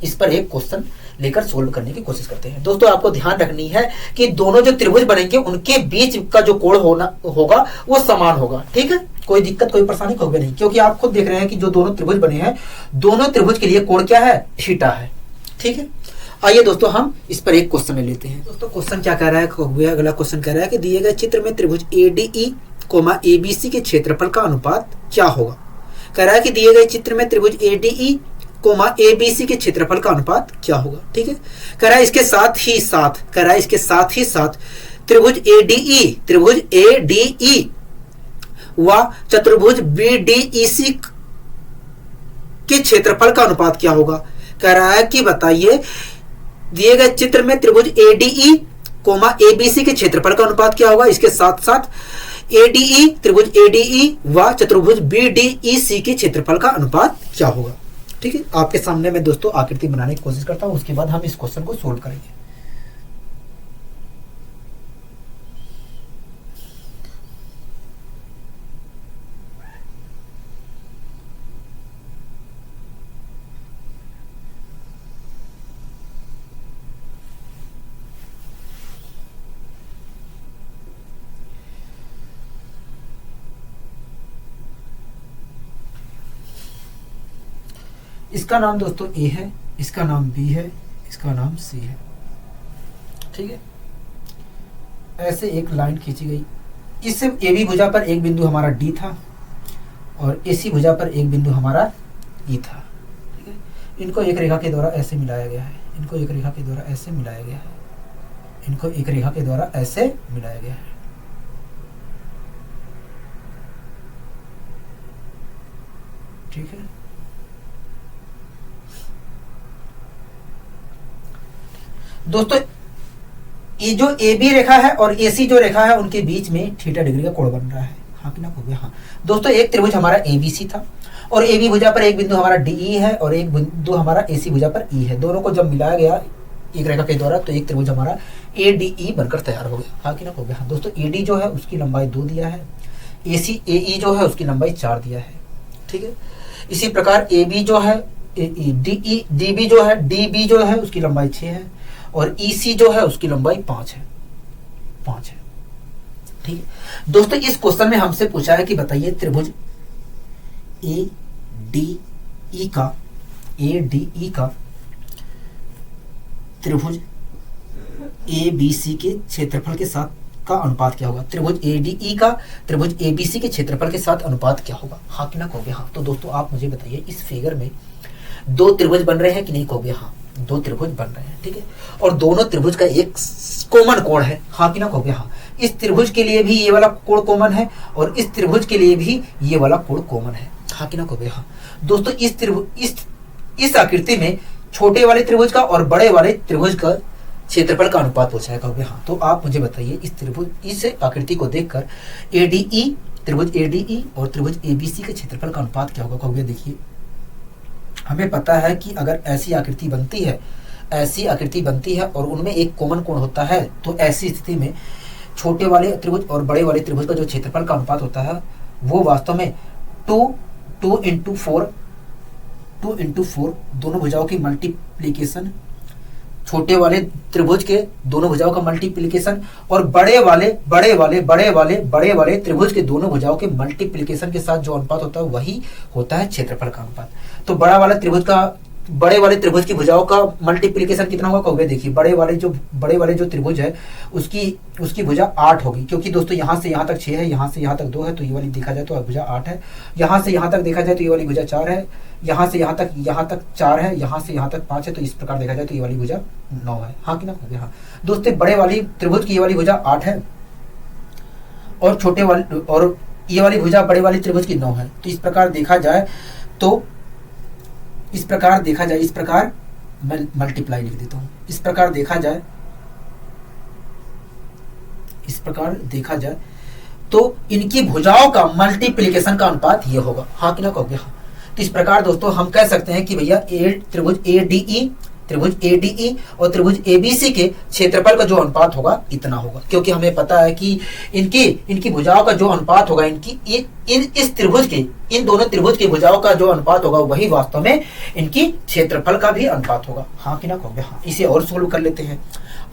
इस पर एक क्वेश्चन लेकर सोल्व करने की कोशिश करते हैं। दोस्तों आपको ध्यान रखनी है कि दोनों जो त्रिभुज बनेंगे उनके बीच का जो कोण होगा वो समान होगा। ठीक है, कोई दिक्कत कोई परेशानी कहोगे? नहीं, क्योंकि आप खुद देख रहे हैं कि जो दोनों त्रिभुज बने हैं दोनों त्रिभुज के लिए कोण क्या है? थीटा है। ठीक है, आइए दोस्तों हम इस पर एक क्वेश्चन ले लेते हैं। दोस्तों क्वेश्चन क्या कह रहा है? अगला क्वेश्चन कह रहा है कि दिए गए चित्र में त्रिभुज ADE, ABC के क्षेत्रफल का अनुपात क्या होगा? कह रहा है कि दिए गए चित्र में त्रिभुज ADE, ABC के क्षेत्रफल का अनुपात क्या होगा? ठीक है, कह रहा है इसके साथ ही साथ त्रिभुज ADE व चतुर्भुज BDEC के क्षेत्रफल का अनुपात क्या होगा? कह रहा है कि बताइए दिए गए चित्र में त्रिभुज ADE, ABC के क्षेत्रफल का अनुपात क्या होगा? इसके साथ साथ त्रिभुज ADE व चतुर्भुज BDEC के क्षेत्रफल का अनुपात क्या होगा? ठीक है, आपके सामने मैं दोस्तों आकृति बनाने की कोशिश करता हूं, उसके बाद हम इस क्वेश्चन को सोल्व करेंगे। इसका नाम दोस्तों A है, इसका नाम B है, इसका नाम C है। ठीक है, ऐसे एक लाइन खींची गई। इस AB भुजा पर एक बिंदु हमारा D था और AC भुजा पर एक बिंदु हमारा E था। ठीक है, इनको एक रेखा के द्वारा ऐसे मिलाया गया है, इनको एक रेखा के द्वारा ऐसे मिलाया गया है, इनको एक रेखा के द्वारा ऐसे मिलाया गया है। ठीक है, दोस्तों ये जो AB रेखा है और AC जो रेखा है उनके बीच में थीटा डिग्री का कोण बन रहा है। हाँ कि ना कहोगे? हाँ। दोस्तों एक त्रिभुज हमारा ABC था और AB भुजा पर एक बिंदु हमारा DE है और एक बिंदु हमारा AC भुजा पर E है। दोनों को जब मिलाया गया एक रेखा के द्वारा तो एक त्रिभुज हमारा ADE बनकर तैयार हो गया। हाँ कि ना कहोगे? हाँ। दोस्तों AD जो है उसकी लंबाई 2 दिया है, AE जो है उसकी लंबाई 4 दिया है। ठीक है, इसी प्रकार AB जो है DB जो है उसकी लंबाई 6 है और EC जो है उसकी लंबाई 5 है। ठीक है, दोस्तों इस क्वेश्चन में हमसे पूछा है कि बताइए त्रिभुज ADE का त्रिभुज ABC के क्षेत्रफल के साथ का अनुपात क्या होगा? त्रिभुज ADE का त्रिभुज ABC के क्षेत्रफल के साथ अनुपात क्या होगा? हाँ कि ना कहोगे? हाँ। तो दोस्तों आप मुझे बताइए इस फिगर में दो त्रिभुज बन रहे हैं कि नहीं कहोगे? हाँ, दो त्रिभुज बन रहे हैं। ठीक है, और दोनों त्रिभुज का एक कॉमन कोण है। हाँ कि ना कहोगे? हाँ। इस त्रिभुज के लिए भी ये वाला कोण कॉमन है और इस त्रिभुज के लिए भी ये वाला कोण कॉमन है। हाँ कि ना कहोगे? हाँ। दोस्तों इस आकृति में छोटे वाले त्रिभुज का और बड़े वाले त्रिभुज का क्षेत्रफल का अनुपात पूछा है। कहोगे? हाँ। तो आप मुझे बताइए इस आकृति को देखकर त्रिभुज ADE और त्रिभुज ABC के क्षेत्रफल का अनुपात क्या होगा? कहोगे? देखिए हमें पता है कि अगर ऐसी आकृति बनती है और उनमें एक कॉमन कोण होता है तो ऐसी स्थिति में छोटे वाले त्रिभुज और बड़े वाले त्रिभुज का जो क्षेत्रफल का अनुपात होता है वो वास्तव में 2 इंटू 4 दोनों भुजाओं की मल्टीप्लीकेशन, छोटे वाले त्रिभुज के दोनों भुजाओं का मल्टीप्लीकेशन और बड़े वाले त्रिभुज के दोनों भुजाओं के मल्टीप्लीकेशन के साथ जो अनुपात होता है वही होता है क्षेत्रफल का अनुपात। तो बड़ा वाला त्रिभुज का बड़े वाले त्रिभुज की भुजाओं का मल्टीप्लिकेशन कितना होगा कहोगे, देखिए बड़े वाले जो त्रिभुज है उसकी भुजा 8 होगी, क्योंकि दोस्तों यहाँ से यहाँ तक 6 है, यहाँ से यहाँ तक 2 है, तो ये वाली देखा जाए तो भुजा 8 है। यहाँ से यहाँ तक देखा जाए तो ये वाली भुजा 4 है, यहाँ से यहाँ तक 4 है, यहाँ से यहाँ तक 5 है, तो इस प्रकार देखा जाए तो ये वाली भुजा 9 है। हाँ कि ना कहोगे, हाँ दोस्तों बड़े वाली त्रिभुज की ये वाली भुजा 8 है और छोटे वाली और ये वाली भुजा बड़े वाली त्रिभुज की 9 है। तो इस प्रकार देखा जाए इस प्रकार मैं मल्टीप्लाई लिख देता हूं। इस प्रकार देखा जाए तो इनकी भुजाओं का मल्टीप्लिकेशन का अनुपात ये होगा। हाँ कि ना कहोगे, हाँ। तो इस प्रकार दोस्तों हम कह सकते हैं कि भैया त्रिभुज ADE और त्रिभुज ABC के क्षेत्रफल का जो अनुपात होगा इतना होगा, क्योंकि हमें पता है कि इनकी भुजाओं का जो अनुपात होगा इन दोनों त्रिभुज की भुजाओं का जो अनुपात होगा वही वास्तव में इनकी क्षेत्रफल का भी अनुपात होगा। हाँ कि ना कहोगे, हाँ। इसे और सोल्व कर लेते हैं।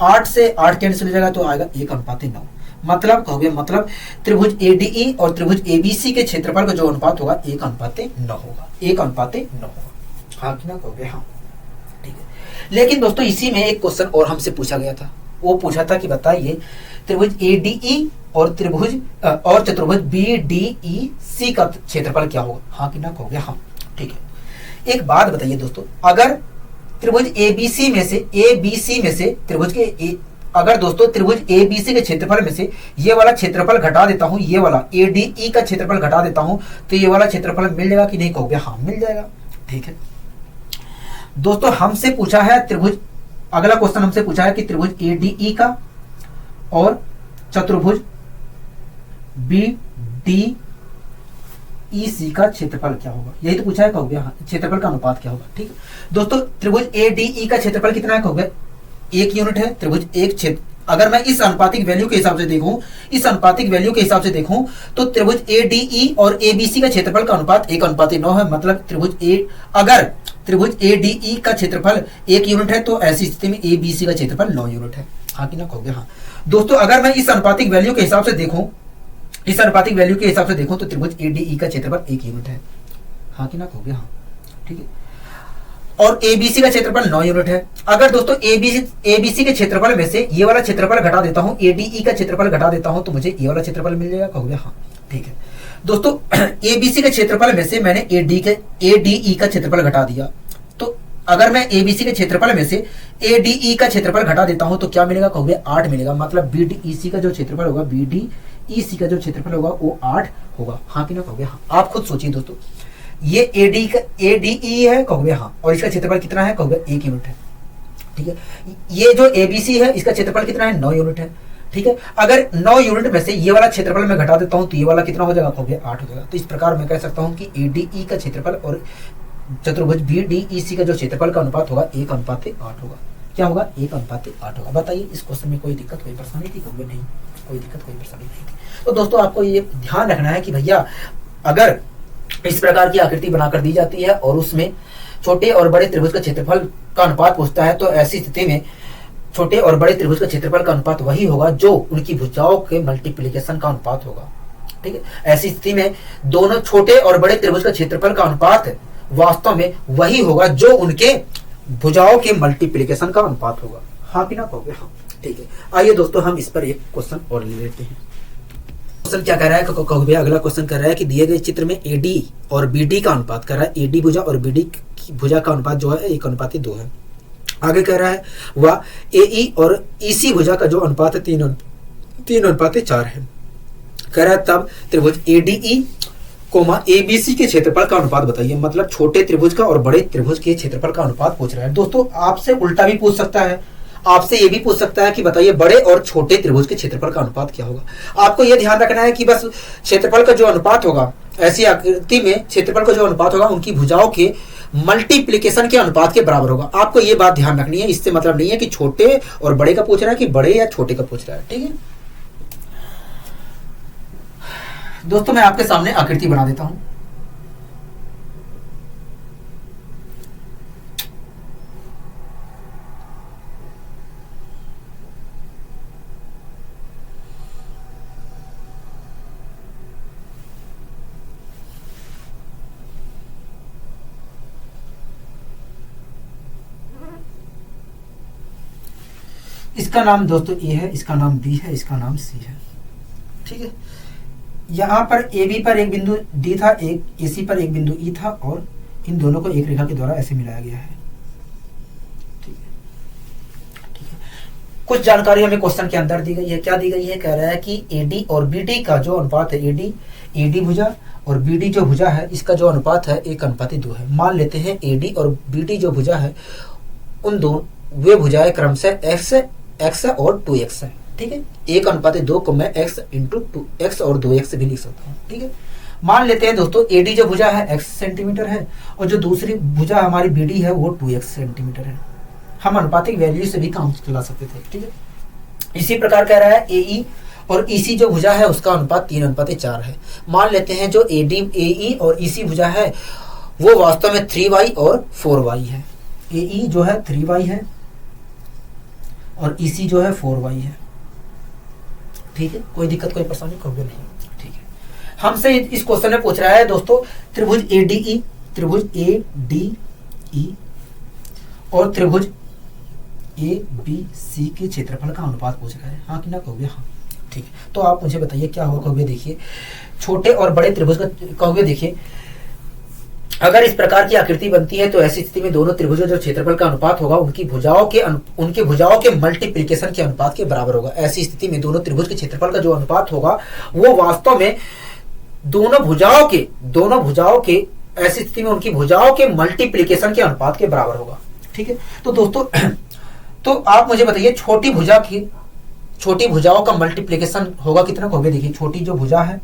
8 से 8 कैंसिल हो जाएगा तो आएगा 1:9। मतलब कहोगे, मतलब त्रिभुज ADE और त्रिभुज ABC के क्षेत्रफल का जो अनुपात होगा 1:9 होगा, 1:9 होगा। हाँ कि ना कहोगे, हाँ ठीक है। लेकिन दोस्तों इसी में एक क्वेश्चन और हमसे पूछा गया था। वो पूछा था कि बताइए त्रिभुज ADE और चतुर्भुज BDEC का क्षेत्रफल क्या होगा। हाँ कि ना कहोगे, हाँ ठीक है। एक बात बताइए दोस्तों, अगर त्रिभुज ABC में से त्रिभुज के अगर दोस्तों त्रिभुज ABC के क्षेत्रफल में से ये वाला क्षेत्रफल घटा देता हूं, ये वाला ADE का क्षेत्रफल घटा देता हूं, तो ये वाला क्षेत्रफल मिल जाएगा कि नहीं कहोगे, हाँ मिल जाएगा। ठीक है दोस्तों, हमसे पूछा है अगला क्वेश्चन हमसे पूछा है कि त्रिभुज ADE का और चतुर्भुज BDEC का क्षेत्रफल क्या होगा, यही तो पूछा है कहोगे, हाँ क्षेत्रफल का अनुपात क्या होगा। ठीक है दोस्तों, त्रिभुज ADE का क्षेत्रफल कितना है कहोगे, 1 यूनिट है। त्रिभुज एक क्षेत्र अगर मैं इस अनुपातिक वैल्यू के हिसाब से देखूं तो त्रिभुज ADE और ABC का क्षेत्रफल का अनुपात 1:9 है। मतलब अगर त्रिभुज ADE का क्षेत्रफल 1 यूनिट है तो ऐसी स्थिति में ABC का क्षेत्रफल 9 यूनिट है। हाँ कि ना कहोगे, हाँ दोस्तों। अगर मैं इस अनुपातिक वैल्यू के हिसाब से देखूं तो त्रिभुज ADE का क्षेत्रफल 1 यूनिट है। हाँ कि ना कहोगे, हाँ ठीक है। और ABC का क्षेत्रफल 9 यूनिट है। अगर दोस्तों ABC के क्षेत्रफल में से ये वाला क्षेत्रफल घटा देता हूं, ADE का क्षेत्रफल घटा देता हूं, तो मुझे ये वाला क्षेत्रफल मिल जाएगा कहोगे, हाँ ठीक है दोस्तों। ABC के क्षेत्रफल में से मैंने ADE का क्षेत्रफल घटा दिया, तो अगर मैं ABC के क्षेत्रफल में से ADE का क्षेत्रफल घटा देता हूं तो क्या मिलेगा कहोगे, 8 मिलेगा। मतलब BDEC का जो क्षेत्रफल होगा वो 8 होगा। हाँ कि ना कहोगे, हाँ। आप खुद सोचिए दोस्तों, ये ADE है कहोगे, हाँ, और इसका क्षेत्रफल कितना है कहोगे, 1 यूनिट है। ठीक है, ये जो ABC है इसका क्षेत्रफल कितना है, 9 यूनिट है। ठीक है, अगर 9 यूनिट में से ये वाला क्षेत्रफल मैं घटा देता हूं तो ये वाला कितना हो जाएगा कहोगे, 8 हो जाएगा। तो इस प्रकार मैं कह सकता हूं कि ADE का क्षेत्रफल और चतुर्भुज BDEC का जो क्षेत्रफल का अनुपात होगा 1:8 होगा। क्या होगा, 1:8 होगा। बताइए इस क्वेश्चन में कोई दिक्कत, कोई परेशानी थी कहोगे, नहीं कोई दिक्कत, कोई परेशानी नहीं थी। तो दोस्तों आपको ये ध्यान रखना है कि भैया अगर इस प्रकार की आकृति बनाकर दी जाती है और उसमें छोटे और बड़े त्रिभुज का क्षेत्रफल का अनुपात पूछता है, तो ऐसी स्थिति में छोटे और बड़े त्रिभुज का क्षेत्रफल का अनुपात वही होगा जो उनकी भुजाओं के मल्टीप्लिकेशन का अनुपात होगा। ठीक है, ऐसी स्थिति में दोनों छोटे और बड़े त्रिभुज का क्षेत्रफल का अनुपात वास्तव में वही होगा जो उनके भुजाओं के मल्टीप्लिकेशन का अनुपात होगा। हाँ कि ना कहोगे, हाँ ठीक है। आइए दोस्तों हम इस पर एक क्वेश्चन और ले लेते हैं। क्वेश्चन क्या कह रहा है कहोगे, अगला क्वेश्चन कह रहा है कि दिए गए चित्र में AD और BD का अनुपात कर रहा है, AD भुजा और BD की भुजा का अनुपात जो है 1:2 है। आगे कह रहा है वह AE और EC भुजा का जो अनुपात है 3:4 है। कह रहा है तब त्रिभुज ADE ABC के क्षेत्रफल का अनुपात बताइए। मतलब छोटे त्रिभुज का और बड़े त्रिभुज के क्षेत्रफल का अनुपात पूछ रहा है। दोस्तों आपसे उल्टा भी पूछ सकता है, आपसे ये भी पूछ सकता है कि बताइए बड़े और छोटे त्रिभुज के क्षेत्रफल का अनुपात क्या होगा। आपको यह ध्यान रखना है कि बस क्षेत्रफल का जो अनुपात होगा, ऐसी आकृति में क्षेत्रफल का जो अनुपात होगा उनकी भुजाओं के मल्टीप्लिकेशन के अनुपात के बराबर होगा। आपको ये बात ध्यान रखनी है। इससे मतलब नहीं है कि छोटे और बड़े का पूछ रहा है कि बड़े या छोटे का पूछ रहा है। ठीक है दोस्तों, मैं आपके सामने आकृति बना देता हूं। इसका नाम दोस्तों ए है, इसका नाम बी है, इसका नाम सी है। ठीक है, यहाँ पर ए बी पर एक बिंदु डी था, एक ए सी पर एक बिंदु ई था, और इन दोनों को एक रेखा के द्वारा ऐसे मिलाया गया है। ठीक है, ठीक है। कुछ जानकारी हमें क्वेश्चन के अंदर दी गई है। क्या दी गई है? कह रहा है कि एडी और बीडी का जो अनुपात है, एडी भुजा और बीडी जो भुजा है, इसका जो अनुपात है 1:2 है। मान लेते हैं एडी और बीडी जो भुजा है, उन दो वे भुजाएं क्रमशः x और 2x है। ठीक है, 1:2 को मैं x इंटू 2x और 2x भी लिख सकता हूँ। ठीक है, मान लेते हैं दोस्तों एडी जो भुजा है x सेंटीमीटर है, और जो दूसरी भुजा हमारी बीडी है वो 2x सेंटीमीटर है। हम अनुपातिक वैल्यू से भी काम चला सकते थे। ठीक है, इसी प्रकार कह रहा है एई और ईसी जो भुजा है उसका अनुपात 3:4 है। मान लेते हैं जो एई और ईसी भुजा है वो वास्तव में 3y और 4y है। एई जो है 3y है और ईसी जो है 4y है। ठीक है, कोई दिक्कत कोई परेशानी कोई नहीं। ठीक है, हमसे इस क्वेश्चन में पूछ रहा है दोस्तों त्रिभुज एडीई और त्रिभुज ABC के क्षेत्रफल का अनुपात पूछ रहा है। हाँ कि ना कहोगे? हाँ। ठीक है, तो आप मुझे बताइए क्या होगा। कहोगे देखिए छोटे और बड़े त्रिभुज का, कहोगे देखिए अगर इस प्रकार की आकृति बनती है तो ऐसी स्थिति में दोनों त्रिभुजों जो क्षेत्रफल का अनुपात होगा उनकी भुजाओं के मल्टीप्लिकेशन के अनुपात के बराबर होगा। ऐसी स्थिति में दोनों त्रिभुज के क्षेत्रफल का जो अनुपात होगा वो वास्तव में दोनों भुजाओं के ऐसी स्थिति में उनकी भुजाओं के मल्टीप्लिकेशन के अनुपात के बराबर होगा। ठीक है, तो दोस्तों तो आप मुझे बताइए छोटी भुजाओं का मल्टीप्लिकेशन होगा कितना? कहोगे देखिए छोटी जो भुजा है,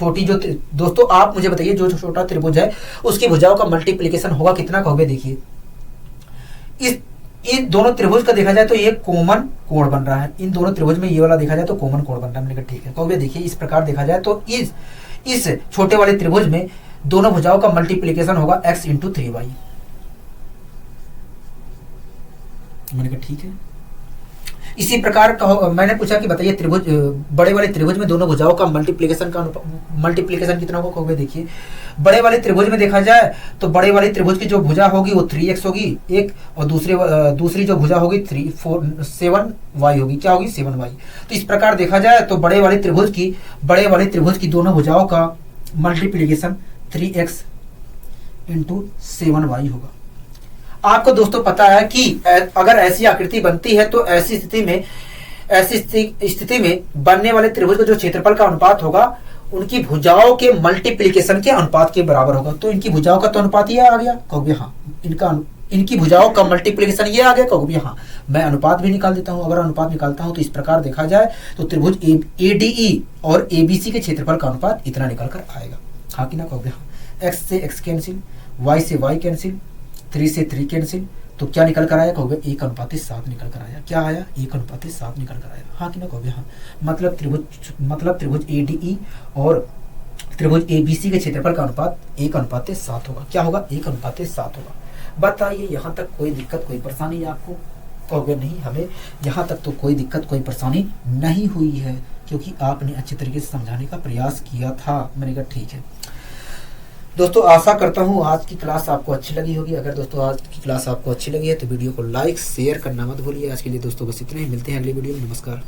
दोस्तों आप मुझे बताइए जो छोटा त्रिभुज है उसकी भुजाओं का मल्टीप्लिकेशन होगा कितना? कहोगे देखिए इन दोनों त्रिभुज का देखा जाए तो ये कॉमन कोण बन रहा है। इन दोनों त्रिभुज में ये वाला देखा जाए तो कॉमन कोण बन रहा है। मैंने कहा ठीक है। कहोगे देखिए इस प्रकार देखा जाए तो इस छोटे वाले त्रिभुज में दोनों भुजाओं का मल्टीप्लिकेशन होगा x इंटू 3y। मैंने कहा ठीक है। इसी प्रकार मैंने पूछा कि बताइए त्रिभुज बड़े वाले त्रिभुज में दोनों भुजाओं का मल्टीप्लिकेशन कितना होगा? कहोगे देखिए बड़े वाले त्रिभुज में देखा जाए तो बड़े वाले त्रिभुज की जो भुजा होगी वो 3x होगी एक, और दूसरी जो भुजा होगी 7y होगी। क्या होगी? 7y। तो इस प्रकार देखा जाए तो बड़े वाले त्रिभुज की दोनों भुजाओं का मल्टीप्लिकेशन 3x इंटू 7y होगा। आपको दोस्तों पता है कि अगर ऐसी आकृति बनती है तो ऐसी स्थिति में बनने वाले त्रिभुज का जो क्षेत्रफल का अनुपात होगा उनकी भुजाओं के मल्टीप्लिकेशन के अनुपात के बराबर होगा। तो इनकी भुजाओं का तो अनुपात ये आ गया। कहोगे हाँ। इनकी भुजाओं का मल्टीप्लिकेशन ये आ गया। कहोगे हाँ। मैं अनुपात भी निकाल देता हूं। अगर अनुपात निकालता हूं तो इस प्रकार देखा जाए तो त्रिभुज एडीई और एबीसी के क्षेत्रफल का अनुपात इतना निकल कर आएगा। हाँ कि ना? कहोगे हाँ। x से x कैंसिल, y से y कैंसिल, 3 से 3 कैंसिल, तो क्या निकल कर आया? कहोगे 1:7 निकल कर आया। क्या आया? 1:7 निकल कर आया। हाँ कि ना? कहोगे हाँ। मतलब त्रिभुज एडीई और त्रिभुज एबीसी के क्षेत्रफल का अनुपात 1:7 होगा। क्या होगा? 1:7 होगा। बताइए यहाँ तक कोई दिक्कत कोई परेशानी आपको? कहोगे नहीं, हमें यहाँ तक तो कोई दिक्कत कोई परेशानी नहीं हुई है क्योंकि आपने अच्छे तरीके से समझाने का प्रयास किया था। मैंने कहा ठीक है। दोस्तों आशा करता हूँ आज की क्लास आपको अच्छी लगी होगी। अगर दोस्तों आज की क्लास आपको अच्छी लगी है तो वीडियो को लाइक शेयर करना मत भूलिए। आज के लिए दोस्तों बस इतना ही। मिलते हैं अगली वीडियो में। नमस्कार।